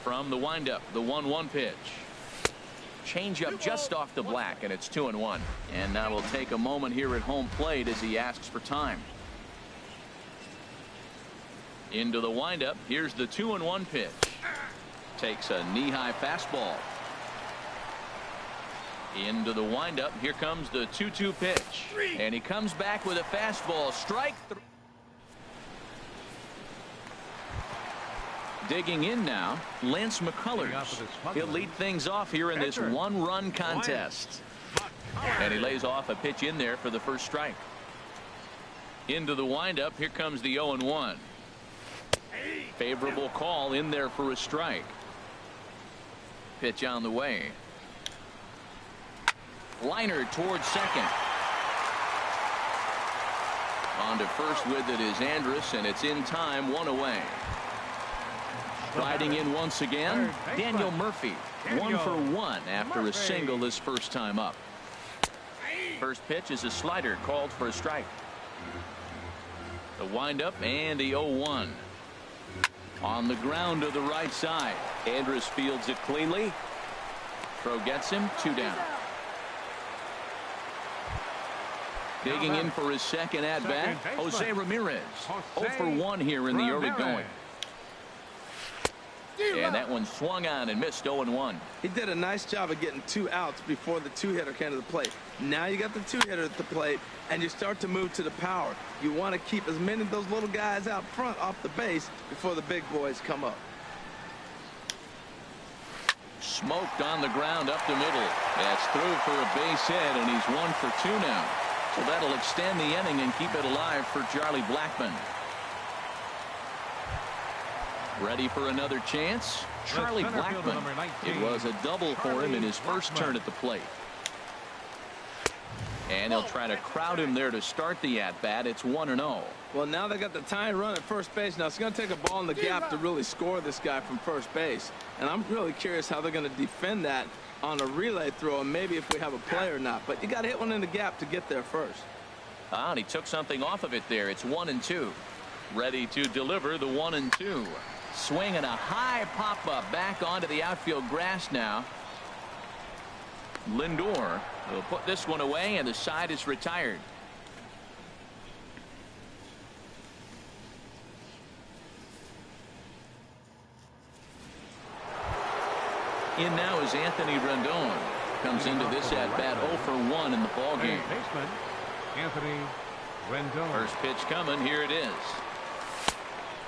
From the windup, the 1-1 pitch. Changeup just off the black, and it's 2-1. And now we'll take a moment here at home plate as he asks for time. Into the windup. Here's the 2-1 pitch. Takes a knee-high fastball. Into the windup. Here comes the 2-2 pitch. And he comes back with a fastball. Strike 3. Digging in now, Lance McCullers. He'll lead things off here in this 1-run contest. And he lays off a pitch in there for the first strike. Into the windup. Here comes the 0-1. Favorable call in there for a strike. Pitch on the way. Liner towards second. On to first with it is Andrus, and it's in time, 1 away. Riding in once again, Daniel Murphy. 1 for 1 after a single his first time up. First pitch is a slider called for a strike. The windup and the 0-1. On the ground to the right side. Andrus fields it cleanly. Throw gets him, 2 down. Digging in for his second at-bat, Jose Ramirez. 0 for 1 here in the early going. And that one swung on and missed. 0-1. He did a nice job of getting 2 outs before the 2-hitter came to the plate. Now you got the 2-hitter at the plate, and you start to move to the power. You want to keep as many of those little guys out front off the base before the big boys come up. Smoked on the ground up the middle. That's through for a base hit, and he's 1 for 2 now. So that'll extend the inning and keep it alive for Charlie Blackmon. Ready for another chance? Charlie Blackmon. It was a double for him in his first turn at the plate. And he'll try to crowd him there to start the at-bat. It's 1-0. Well, now they got the tying run at first base. Now it's going to take a ball in the gap to really score this guy from first base. And I'm really curious how they're going to defend that on a relay throw, and maybe if we have a play or not. But you got to hit one in the gap to get there first. And he took something off of it there. It's 1-2. Ready to deliver the 1-2. Swinging a high pop-up back onto the outfield grass now. Lindor will put this one away, and the side is retired. In now is Anthony Rendon. Comes into this at-bat 0 for 1 in the ballgame. Anthony Rendon. First pitch coming. Here it is.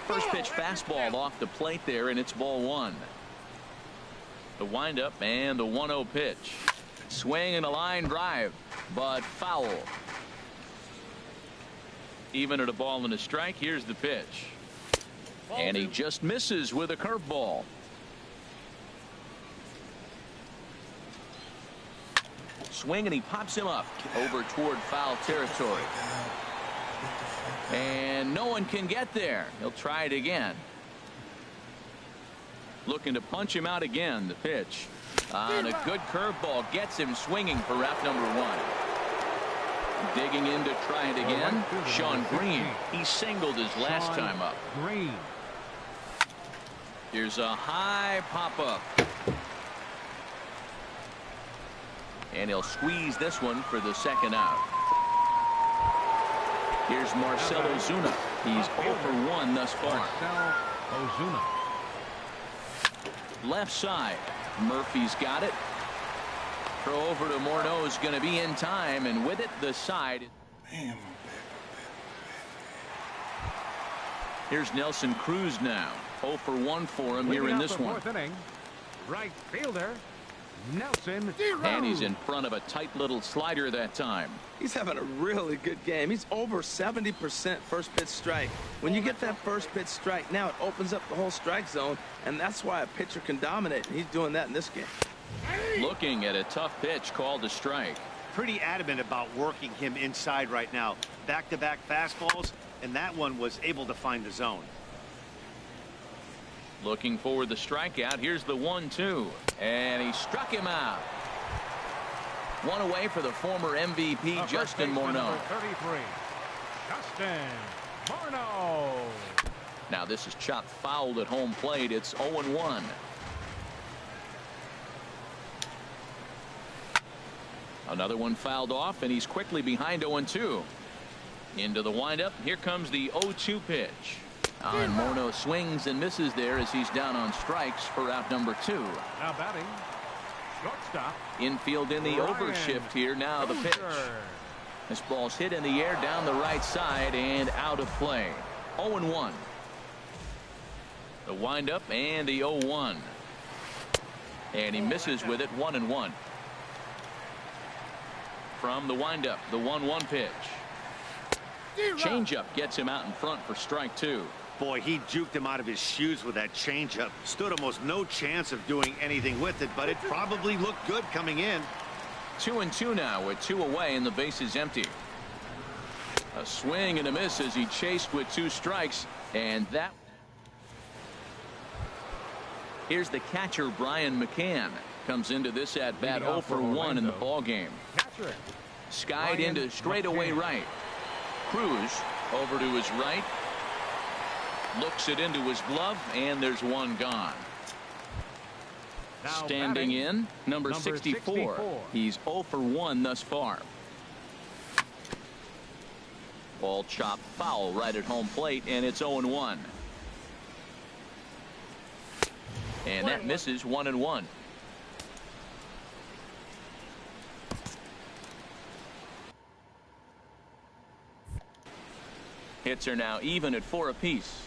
First pitch fastball off the plate there, and it's ball 1. The windup and the 1-0 pitch. Swing and a line drive, but foul. Even at a ball and a strike. Here's the pitch. And he just misses with a curveball. Swing, and he pops him up over toward foul territory. And no one can get there. He'll try it again. Looking to punch him out again. The pitch on a good curveball gets him swinging for out number 1. Digging in to try it again. Sean Green. He singled his last time up. Green. Here's a high pop-up. And he'll squeeze this one for the second out. Here's Marcell Ozuna. He's 0 for 1 thus far. Marcell Ozuna. Left side. Murphy's got it. Throw over to Morneau is going to be in time, and with it, the side. Man, my Here's Nelson Cruz now. 0 for 1 for him here in this one. Fourth inning. Right fielder Nelson. And he's in front of a tight little slider that time. He's having a really good game. He's over 70% first pitch strike. When you get that first pitch strike, now it opens up the whole strike zone, and that's why a pitcher can dominate. And he's doing that in this game. Looking at a tough pitch called a strike. Pretty adamant about working him inside right now. Back-to-back fastballs, and that one was able to find the zone. Looking for the strikeout. Here's the 1-2. And he struck him out. One away for the former MVP, Justin Morneau. 33. Justin Morneau. Now this is chopped fouled at home plate. It's 0-1. Another one fouled off, and he's quickly behind 0-2. Into the windup. Here comes the 0-2 pitch. And Morneau swings and misses there as he's down on strikes for out number 2. Now batting, shortstop. Infield in the overshift here. Now the pitch. This ball's hit in the air down the right side and out of play. 0-1. The windup and the 0-1. And he misses with it. 1-1. From the windup, the 1-1 pitch. Changeup gets him out in front for strike 2. Boy, he juked him out of his shoes with that changeup. Stood almost no chance of doing anything with it, but it probably looked good coming in. 2-2 now with 2 away and the base is empty. A swing and a miss as he chased with 2 strikes, and that. Here's the catcher, Brian McCann. Comes into this at bat 0 for 1 in the ball game. Skied into straightaway right. Cruz over to his right. Looks it into his glove, and there's one gone. Now standing batting, in, number 64. He's 0 for 1 thus far. Ball chopped foul right at home plate, and it's 0-1. And that misses. 1-1. Hits are now even at 4 apiece.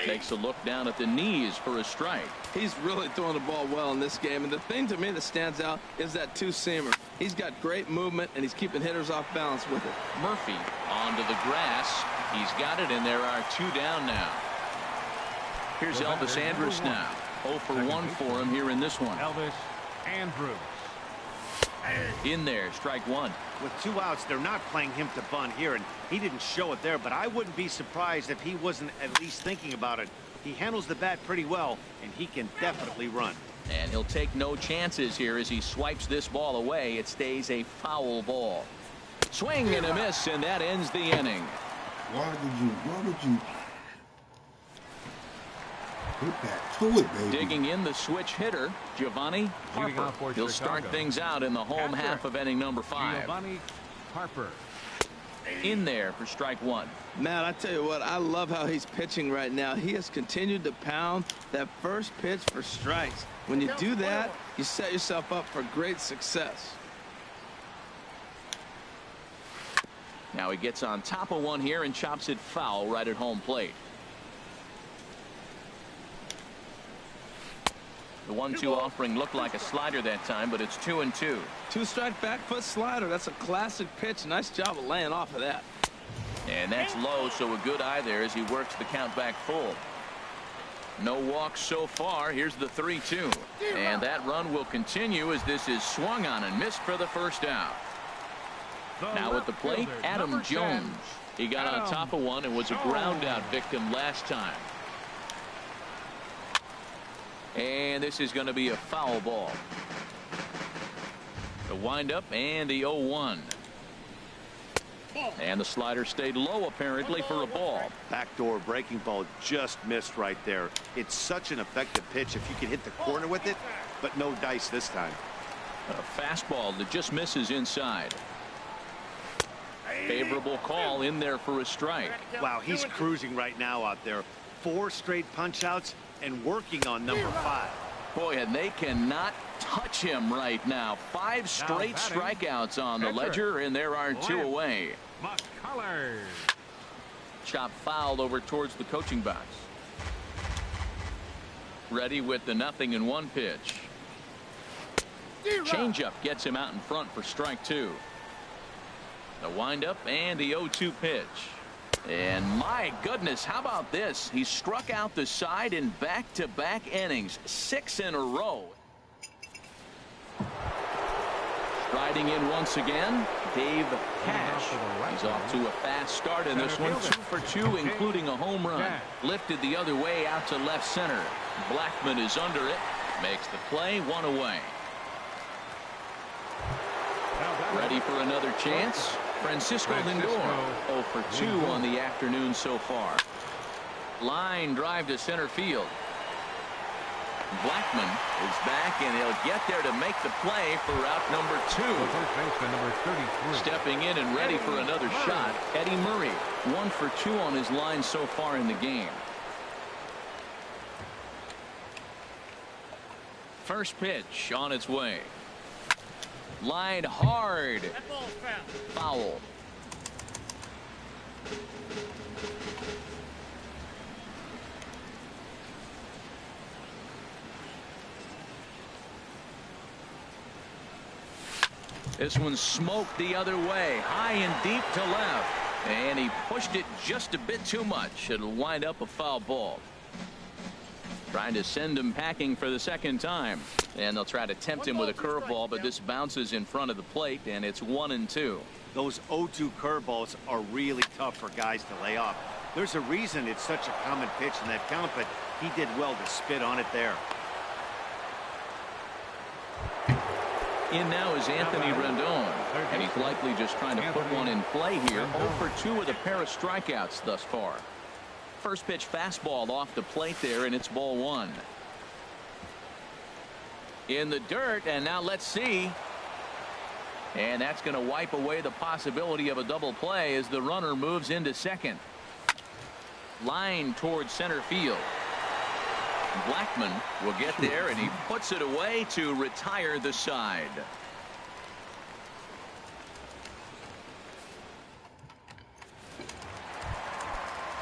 Takes a look down at the knees for a strike. He's really throwing the ball well in this game, and the thing to me that stands out is that 2-seamer. He's got great movement, and he's keeping hitters off balance with it. Murphy onto the grass. He's got it, and there are 2 down now. Here's Elvis Andrus now. 0 for 1 for him here in this one. Elvis Andrus. In there, strike 1. With 2 outs, they're not playing him to bunt here, and he didn't show it there, but I wouldn't be surprised if he wasn't at least thinking about it. He handles the bat pretty well, and he can definitely run. And he'll take no chances here as he swipes this ball away. It stays a foul ball. Swing and a miss, and that ends the inning. Why would you put that to it, baby? Digging in the switch hitter, Giovanni Harper. He'll start things out in the home half of inning number 5. Giovanni Harper. In there for strike 1. Matt, I tell you what, I love how he's pitching right now. He has continued to pound that first pitch for strikes. When you do that, you set yourself up for great success. Now he gets on top of one here and chops it foul right at home plate. The 1-2 offering looked like a slider that time, but it's 2-2. 2-strike back foot slider. That's a classic pitch. Nice job of laying off of that. And that's low, so a good eye there as he works the count back full. No walks so far. Here's the 3-2. And that run will continue as this is swung on and missed for the first out. Now at the plate, Adam Jones. He got on top of one and was a ground out victim last time. And this is going to be a foul ball. The windup and the 0-1. And the slider stayed low apparently for a ball. Backdoor breaking ball just missed right there. It's such an effective pitch if you can hit the corner with it, but no dice this time. A fastball that just misses inside. Favorable call in there for a strike. Wow, he's cruising right now out there. 4 straight punch outs and working on number 5. Boy, and they cannot touch him right now. 5 straight strikeouts on the ledger, and there are 2 away. McCullers. Chop fouled over towards the coaching box. Ready with the 0-1 pitch. Changeup gets him out in front for strike 2. The windup and the 0-2 pitch. And my goodness, how about this? He struck out the side in back-to-back innings, 6 in a row. Striding in once again, Dave Cash. He's off to a fast start in this one, 2 for 2, including a home run. Lifted the other way out to left center. Blackman is under it, makes the play, 1 away. Ready for another chance. Francisco Lindor, 0 for 2 on the afternoon so far. Line drive to center field. Blackman is back, and he'll get there to make the play for route number 2. First baseman number 33. Stepping in and ready for another shot, Eddie Murray, 1 for 2 on his line so far in the game. First pitch on its way. Line hard. Foul. This one smoked the other way, high and deep to left, and he pushed it just a bit too much. It'll wind up a foul ball. Trying to send him packing for the second time, and they'll try to tempt him with a curveball, but this bounces in front of the plate, and it's 1-2. Those 0-2 curveballs are really tough for guys to lay off. There's a reason it's such a common pitch in that count, but he did well to spit on it there. In now is Anthony Rendon, and he's likely just trying to put one in play here. 0 for 2 with a pair of strikeouts thus far. First pitch fastball off the plate there, and it's ball 1. In the dirt, and now let's see. And that's going to wipe away the possibility of a double play as the runner moves into second. Line towards center field. Blackman will get there, and he puts it away to retire the side.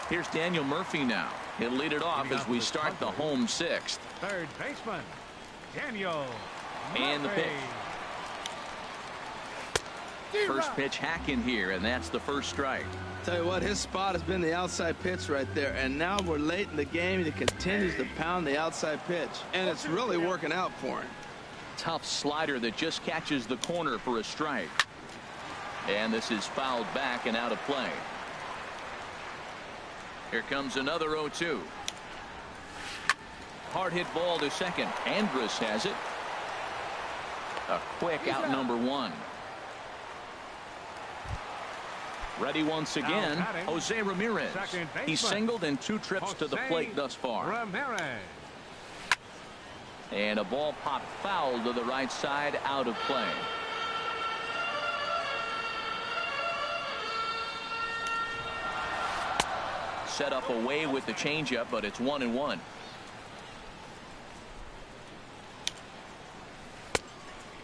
Here's Daniel Murphy now. He'll lead it off as we start the home 6th. Third baseman, Daniel Murphy. And the pitch. First pitch hacking here, and that's the first strike. Tell you what, his spot has been the outside pitch right there, and now we're late in the game, and he continues to pound the outside pitch, and it's really working out for him. Tough slider that just catches the corner for a strike. And this is fouled back and out of play. Here comes another 0-2. Hard hit ball to second. Andrus has it. A quick out number 1. Ready once again, Jose Ramirez. He's singled in 2 trips to the plate thus far. Ramirez. And a ball popped foul to the right side, out of play. Set up away with the changeup, but it's 1-1.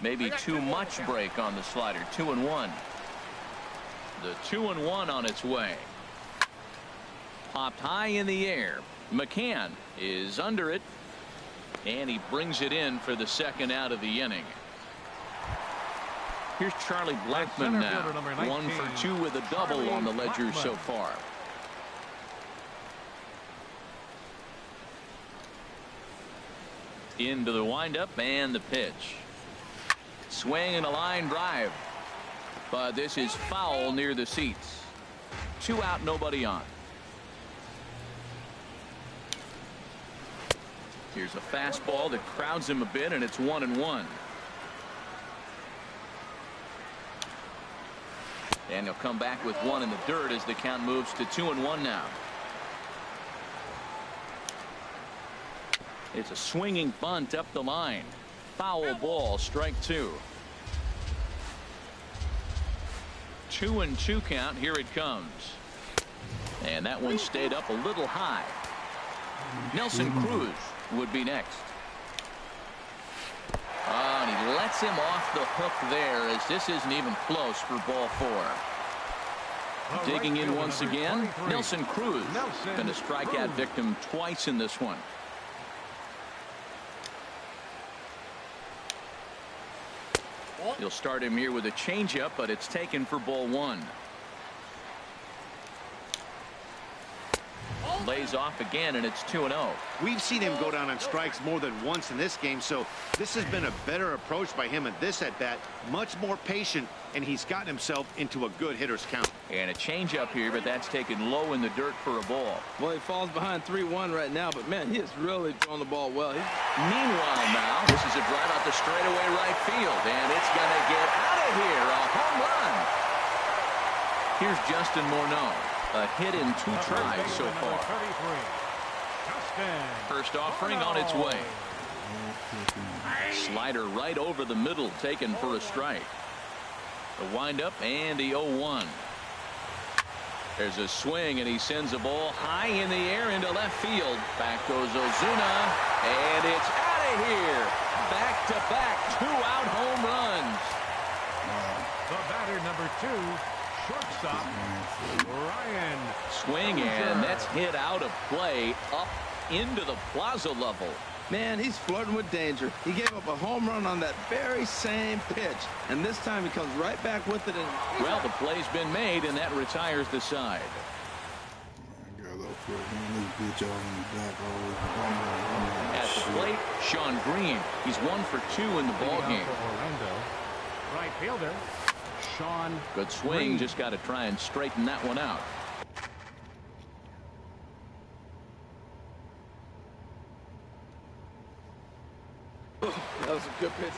Maybe too much break on the slider. 2-1. The 2-1 on its way. Popped high in the air. McCann is under it, and he brings it in for the second out of the inning. Here's Charlie Blackmon now. 1 for 2 with a double on the ledger so far. Into the windup and the pitch. Swing and a line drive. But this is foul near the seats. 2 out, nobody on. Here's a fastball that crowds him a bit, and it's 1-1. And he'll come back with one in the dirt as the count moves to 2-1 now. It's a swinging bunt up the line. Foul ball, strike two. 2-2 count. Here it comes. And that one stayed up a little high. Nelson Cruz would be next. Oh, and he lets him off the hook there as this isn't even close for ball four. Digging in once again, Nelson Cruz. Going to strike out victim twice in this one. He'll start him here with a changeup, but it's taken for ball one. Lays off again, and it's 2-0. We've seen him go down on strikes more than once in this game, so this has been a better approach by him at this at-bat. Much more patient, and he's gotten himself into a good hitter's count. And a changeup here, but that's taken low in the dirt for a ball. Well, he falls behind 3-1 right now, but man, he has really thrown the ball well. Meanwhile now, this is a drive out the straightaway right field, and it's going to get out of here. A home run. Here's Justin Morneau. A hit in 2 tries so far. First offering on its way. Slider right over the middle, taken for a strike. The windup and the 0-1. There's a swing, and he sends a ball high in the air into left field. Back goes Ozuna, and it's out of here. Back-to-back 2-out home runs. The batter, number 2. Shortstop, Ryan. Swing, and that's hit out of play up into the plaza level. Man, he's flirting with danger. He gave up a home run on that very same pitch, and this time he comes right back with it. And well, the play's been made, and that retires the side. At the plate, Sean Green. He's 1 for 2 in the ball game. Orlando. Right fielder. Sean. Good swing. Green. Just got to try and straighten that one out. that was a good pitch.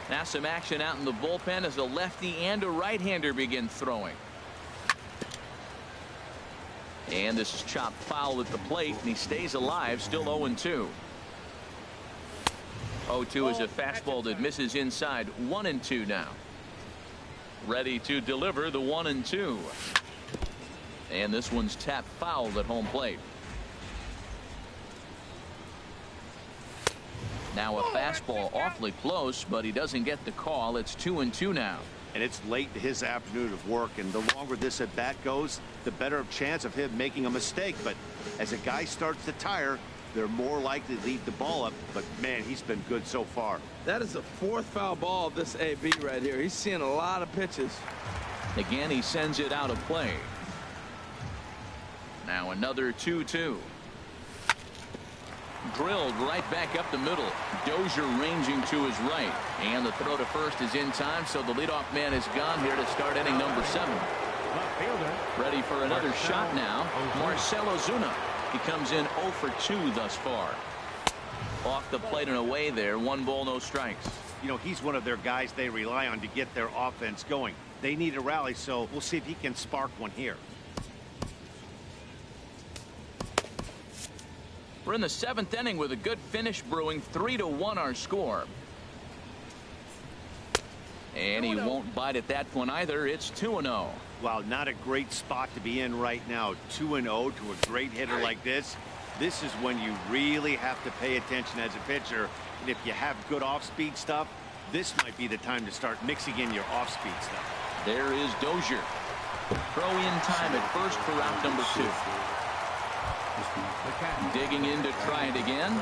Now some action out in the bullpen as a lefty and a right-hander begin throwing. And this is chopped foul at the plate, and he stays alive, still 0-2. 0-2 is a fastball that misses inside. 1-2 now. Ready to deliver the 1-2. And this one's tapped foul at home plate. Now a fastball awfully close, but he doesn't get the call. It's 2-2 now. And it's late in his afternoon of work, and the longer this at bat goes, the better chance of him making a mistake. But as a guy starts to tire, they're more likely to leave the ball up. But man, he's been good so far. That is the 4th foul ball of this AB right here. He's seeing a lot of pitches. Again, he sends it out of play. Now another 2-2. Drilled right back up the middle. Dozier ranging to his right, and the throw to first is in time, so the leadoff man is gone here to start inning number 7. Ready for another shot now. Marcell Ozuna. He comes in 0 for 2 thus far. Off the plate and away there. 1 ball, no strikes. You know, he's one of their guys they rely on to get their offense going. They need a rally, so we'll see if he can spark one here. We're in the 7th inning with a good finish brewing. 3-1 our score. And he won't bite at that one either. It's 2-0. Wow, not a great spot to be in right now. 2-0 to a great hitter like this. This is when you really have to pay attention as a pitcher. And if you have good off-speed stuff, this might be the time to start mixing in your off-speed stuff. There is Dozier. Throw in time at first for round number 2. Digging in to try it again.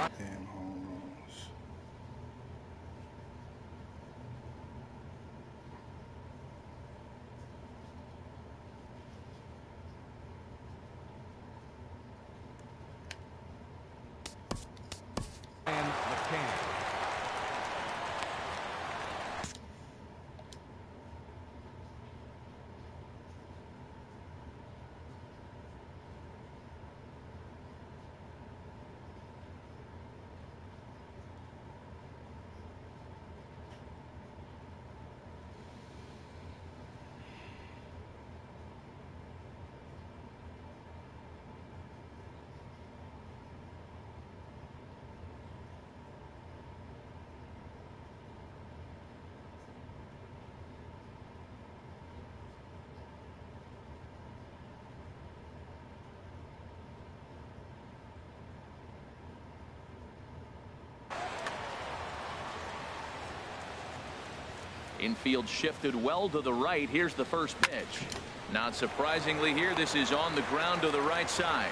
Infield shifted well to the right. Here's the first pitch. Not surprisingly here, this is on the ground to the right side.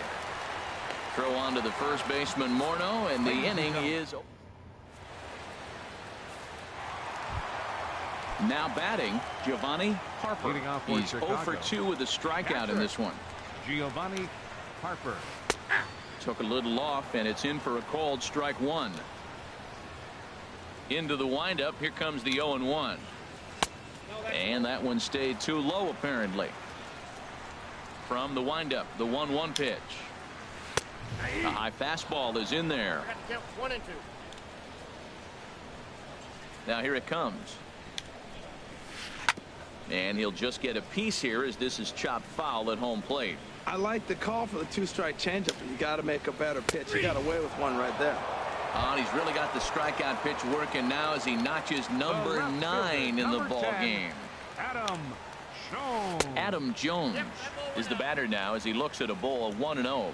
Throw on to the first baseman Morneau, and the inning is. Now batting, Giovanni Harper. He's 0 for 2 with a strikeout in this one. Giovanni Harper. Took a little off, and it's in for a called strike one. Into the windup. Here comes the 0-1. And that one stayed too low, apparently. From the windup, the 1-1 pitch. A high fastball is in there. 1 and 2. Now here it comes. And he'll just get a piece here as this is chopped foul at home plate. I like the call for the 2-strike changeup, but you got to make a better pitch. He got away with one right there. Oh, and he's really got the strikeout pitch working now as he notches number 9 in the ball game. Adam Jones is the batter now as he looks at a ball 1-0.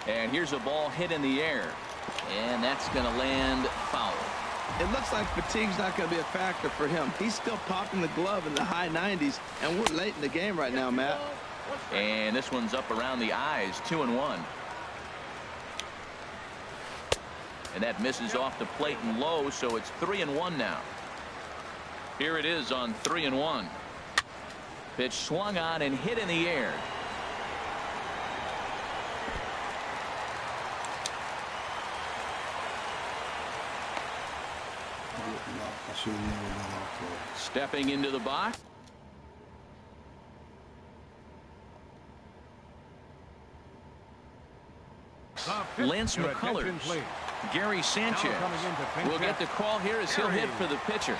And here's a ball hit in the air, and that's going to land foul. It looks like fatigue's not going to be a factor for him. He's still popping the glove in the high 90s, and we're late in the game right now, Matt. And this one's up around the eyes, 2-1. And that misses off the plate and low, so it's 3-1 now. Here it is on 3-1. Pitch swung on and hit in the air. Stepping into the box. Lance McCullers. Gary Sanchez will get the call here as he'll hit for the pitcher.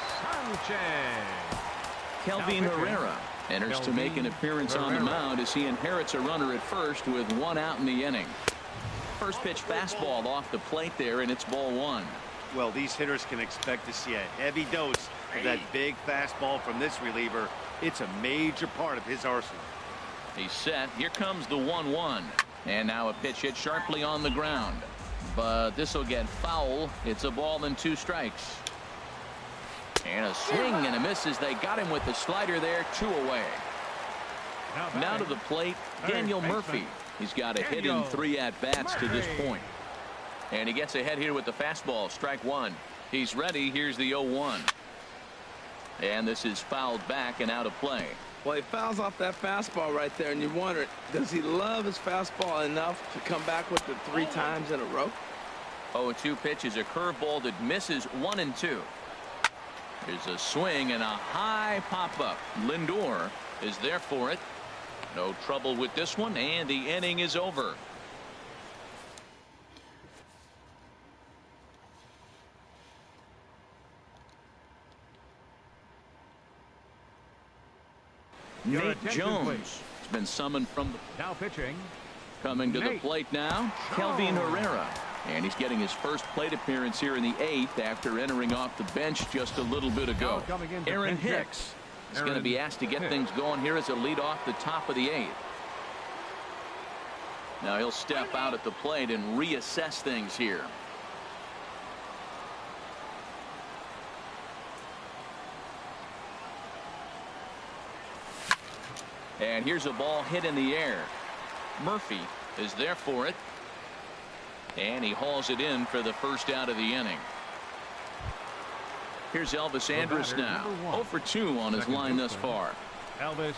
Kelvin Herrera enters to make an appearance on the mound as he inherits a runner at first with 1 out in the inning. First pitch fastball off the plate there, and it's ball 1. Well, these hitters can expect to see a heavy dose of that big fastball from this reliever. It's a major part of his arsenal. He's set. Here comes the 1-1. And now a pitch hit sharply on the ground. But this will get foul. It's a ball and 2 strikes. And a swing and a miss as they got him with the slider there. 2 away. Now to the plate, Daniel Murphy. He's got a hit in 3 at-bats to this point. And he gets ahead here with the fastball. Strike 1. He's ready. Here's the 0-1. And this is fouled back and out of play. Well, he fouls off that fastball right there, and you wonder, does he love his fastball enough to come back with it 3 times in a row? 0-2 pitch is a curveball that misses 1 and 2. There's a swing and a high pop-up. Lindor is there for it. No trouble with this one, and the inning is over. Nate Jones has been summoned from the. Now pitching. Coming to the plate now, Kelvin Herrera. And he's getting his first plate appearance here in the 8th after entering off the bench just a little bit ago. Aaron Hicks is going to be asked to get things going here as a lead off the top of the 8th. Now he'll step out at the plate and reassess things here. And here's a ball hit in the air. Murphy is there for it. And he hauls it in for the first out of the inning. Here's Elvis Andrus now. 0 for 2 on his line thus far. Elvis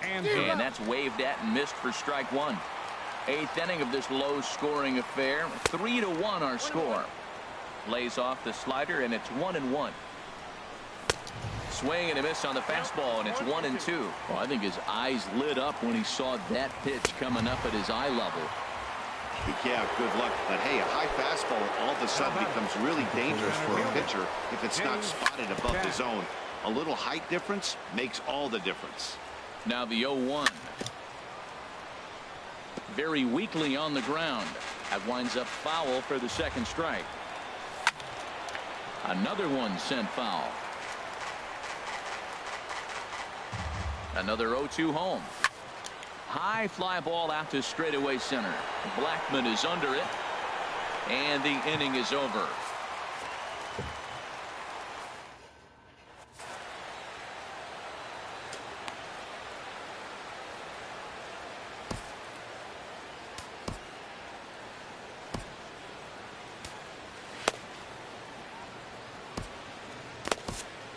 and that's waved at and missed for strike 1. 8th inning of this low-scoring affair. 3-1 our score. Lays off the slider, and it's 1-1. Swing and a miss on the fastball, and it's 1-2. Well, I think his eyes lit up when he saw that pitch coming up at his eye level. Yeah, good luck. But hey, a high fastball all of a sudden becomes really dangerous for a pitcher if it's not spotted above the zone. A little height difference makes all the difference. Now the 0-1. Very weakly on the ground. That winds up foul for the second strike. Another one sent foul. Another 0-2 home. High fly ball out to straightaway center. Blackman is under it. And the inning is over.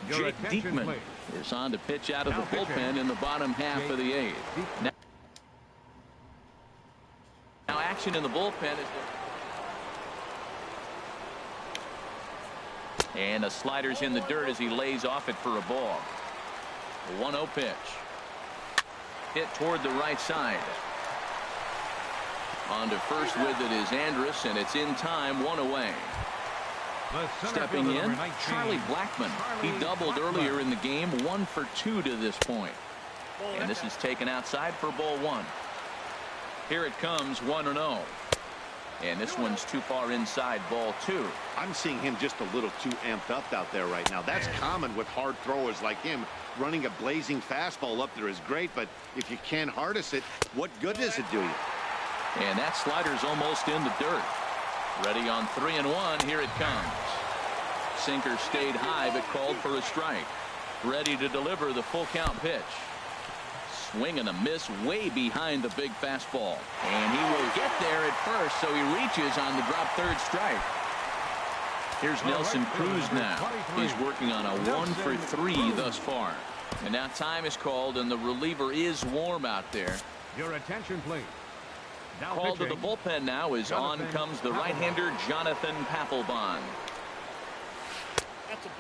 Your Jake attention, Diekman please. is on to pitch out of Now the bullpen pitching, in the bottom half Jake of the eighth. Diekman. Now action in the bullpen is. And the slider's in the dirt as he lays off it for a ball. The 1-0 pitch. Hit toward the right side. On to first with it is Andrus, and it's in time, 1 away. Stepping in, Charlie Blackmon. He doubled earlier in the game, 1 for 2 to this point. And this is taken outside for ball 1. Here it comes, 1-0. And this one's too far inside, ball 2. I'm seeing him just a little too amped up out there right now. That's common with hard throwers like him. Running a blazing fastball up there is great, but if you can't harness it, what good does it do you? And that slider's almost in the dirt. Ready on 3-1. Here it comes. Sinker stayed high but called for a strike. Ready to deliver the full count pitch. Swing and a miss way behind the big fastball. And he will get there at first, so he reaches on the drop third strike. Here's Nelson Cruz now. He's working on a 1 for 3 thus far. And now time is called, and the reliever is warm out there. Your attention, please. Now Called to the pitching, bullpen now as on comes the right-hander Jonathan Papelbon.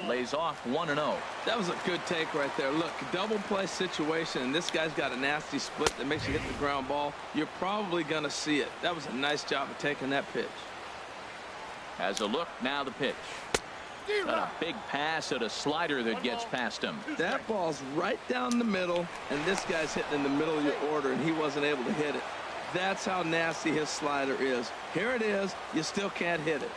Lays off 1-0. That was a good take right there. Look, double play situation, and this guy's got a nasty split that makes you hit the ground ball. You're probably going to see it. That was a nice job of taking that pitch. Has a look, now the pitch. Got a big pass at a slider that gets past him. That ball's right down the middle, and this guy's hitting in the middle of your order, and he wasn't able to hit it. That's how nasty his slider is. Here it is. You still can't hit it.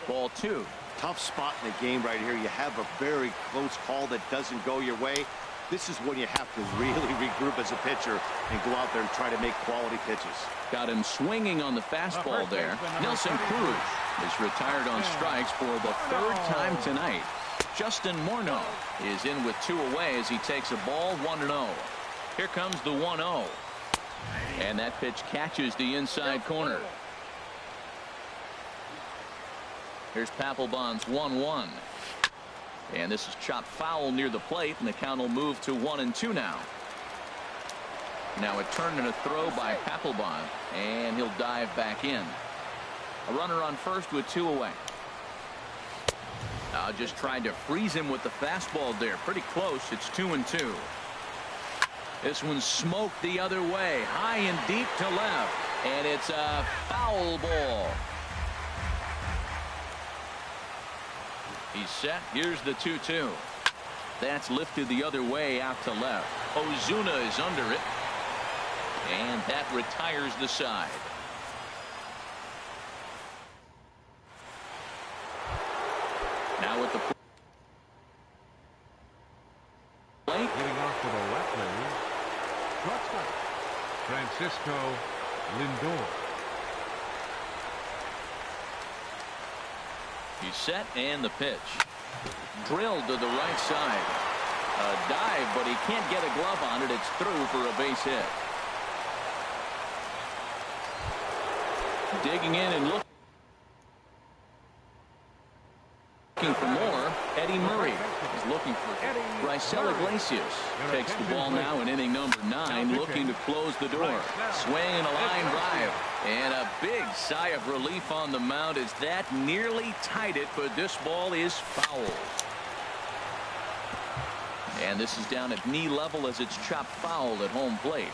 Ball 2. Tough spot in the game right here. You have a very close call that doesn't go your way. This is when you have to really regroup as a pitcher and go out there and try to make quality pitches. Got him swinging on the fastball there. Nelson Cruz is retired on strikes for the 3rd time tonight. Justin Morneau is in with 2 away as he takes a ball, 1-0. Here comes the 1-0. And that pitch catches the inside corner. Here's Papelbon's 1-1. And this is chopped foul near the plate, and the count will move to 1-2 now. Now a turn and a throw by Papelbon, and he'll dive back in. A runner on first with 2 away. Just tried to freeze him with the fastball there. Pretty close. It's 2-2. This one's smoked the other way, high and deep to left, and it's a foul ball. He's set. Here's the 2-2. That's lifted the other way out to left. Ozuna is under it, and that retires the side. Now with the plate. getting off to the left lane. Shortstop, Francisco Lindor. He's set, and the pitch. Drilled to the right side. A dive, but he can't get a glove on it. It's through for a base hit. Digging in and looking for more. Eddie Murray is looking for Raisel Iglesias. Takes the ball now in inning number 9, looking to close the door. Swing and a line drive. And a big sigh of relief on the mound as that nearly tied it, but this ball is foul. And this is down at knee level as it's chopped foul at home plate.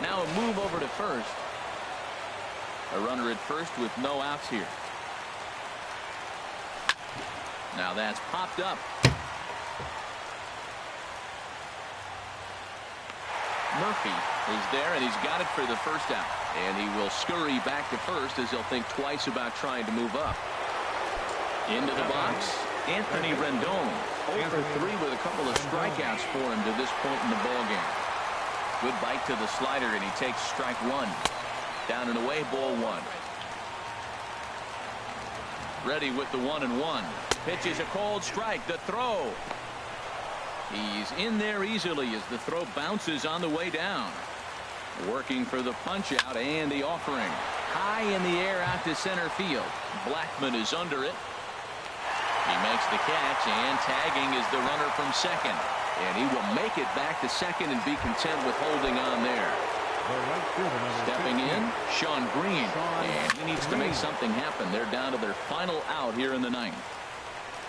Now a move over to first. A runner at first with no outs here. Now that's popped up. Murphy is there, and he's got it for the first out. And he will scurry back to first as he'll think twice about trying to move up. Into the box, Anthony Rendon. 0 for 3 with a couple of strikeouts for him to this point in the ballgame. Good bite to the slider, and he takes strike 1. Down and away, ball 1. Ready with the 1-1. Pitches a cold strike. The throw. He's in there easily as the throw bounces on the way down. Working for the punch out and the offering. High in the air out to center field. Blackmon is under it. He makes the catch, and tagging is the runner from second. And he will make it back to second and be content with holding on there. Stepping in, Sean Green. And he needs to make something happen. They're down to their final out here in the ninth.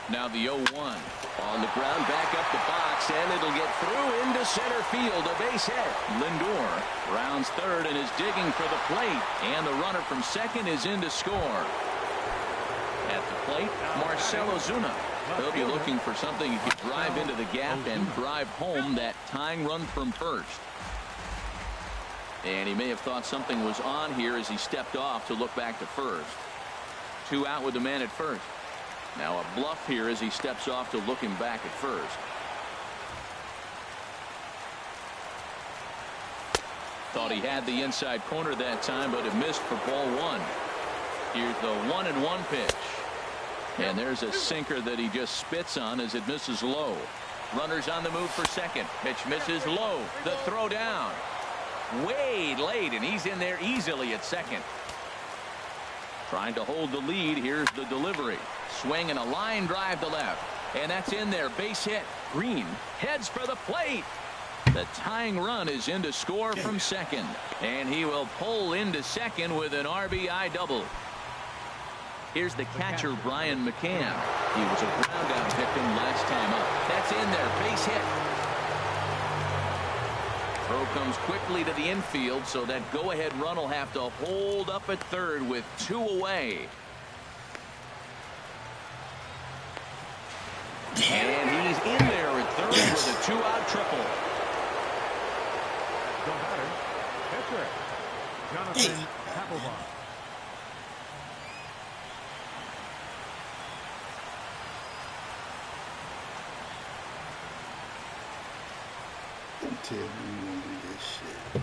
Now the 0-1. On the ground, back up the box, and it'll get through into center field. A base hit. Lindor rounds third and is digging for the plate. And the runner from second is in to score. At the plate, Marcell Ozuna. He'll be looking for something he can drive into the gap and drive home that tying run from first. And he may have thought something was on here as he stepped off to look back to first. 2 out with the man at first. Now a bluff here as he steps off to look him back at first. Thought he had the inside corner that time, but it missed for ball 1. Here's the 1-1 pitch. And there's a sinker that he just spits on as it misses low. Runners on the move for second. Pitch misses low. The throw down. Way late, and he's in there easily at second. Trying to hold the lead. Here's the delivery. Swing and a line drive to left. And that's in there. Base hit. Green heads for the plate. The tying run is in to score from second. And he will pull into second with an RBI double. Here's the catcher, Brian McCann. He was a ground out victim last time up. That's in there. Base hit. Throw comes quickly to the infield, so that go-ahead run will have to hold up at third with 2 away. And he's in there at third with a 2-out triple. The batter, pitcher, Jonathan Papelbon. Don't tell me you won't do this shit.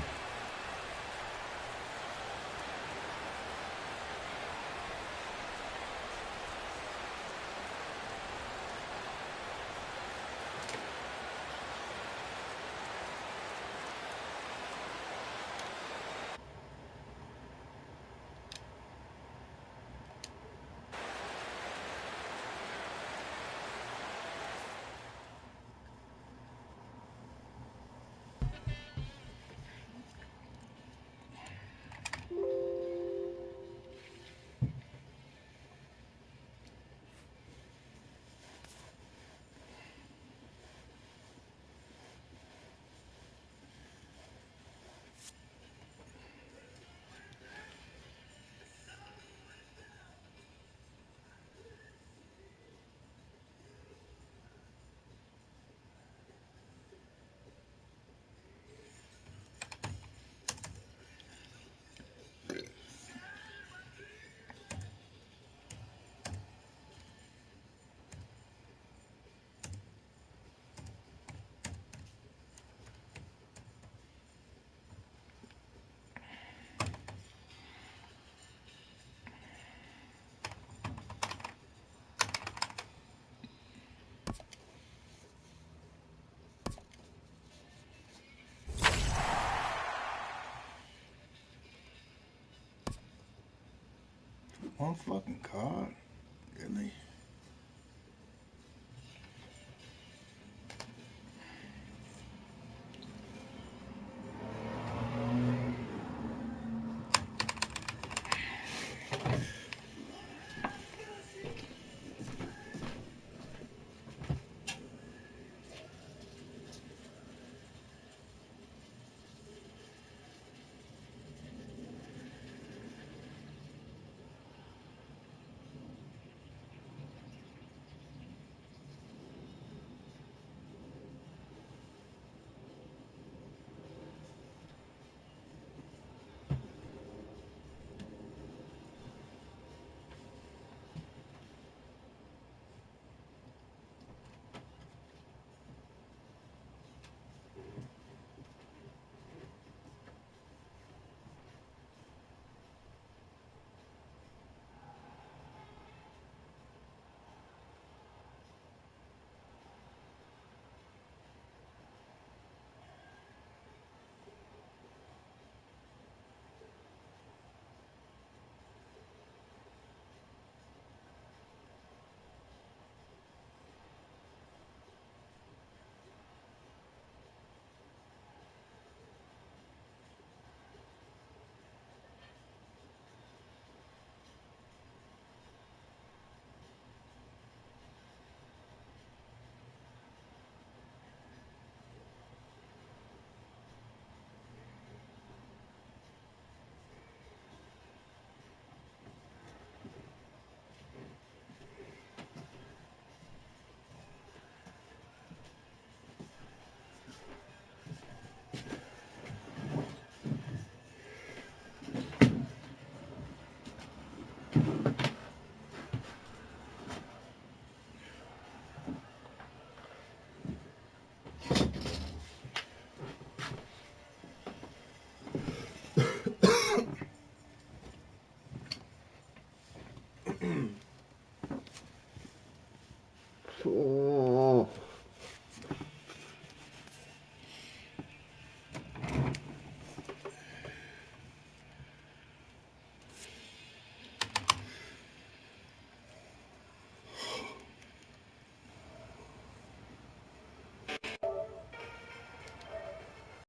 One fucking card? Really? Oh.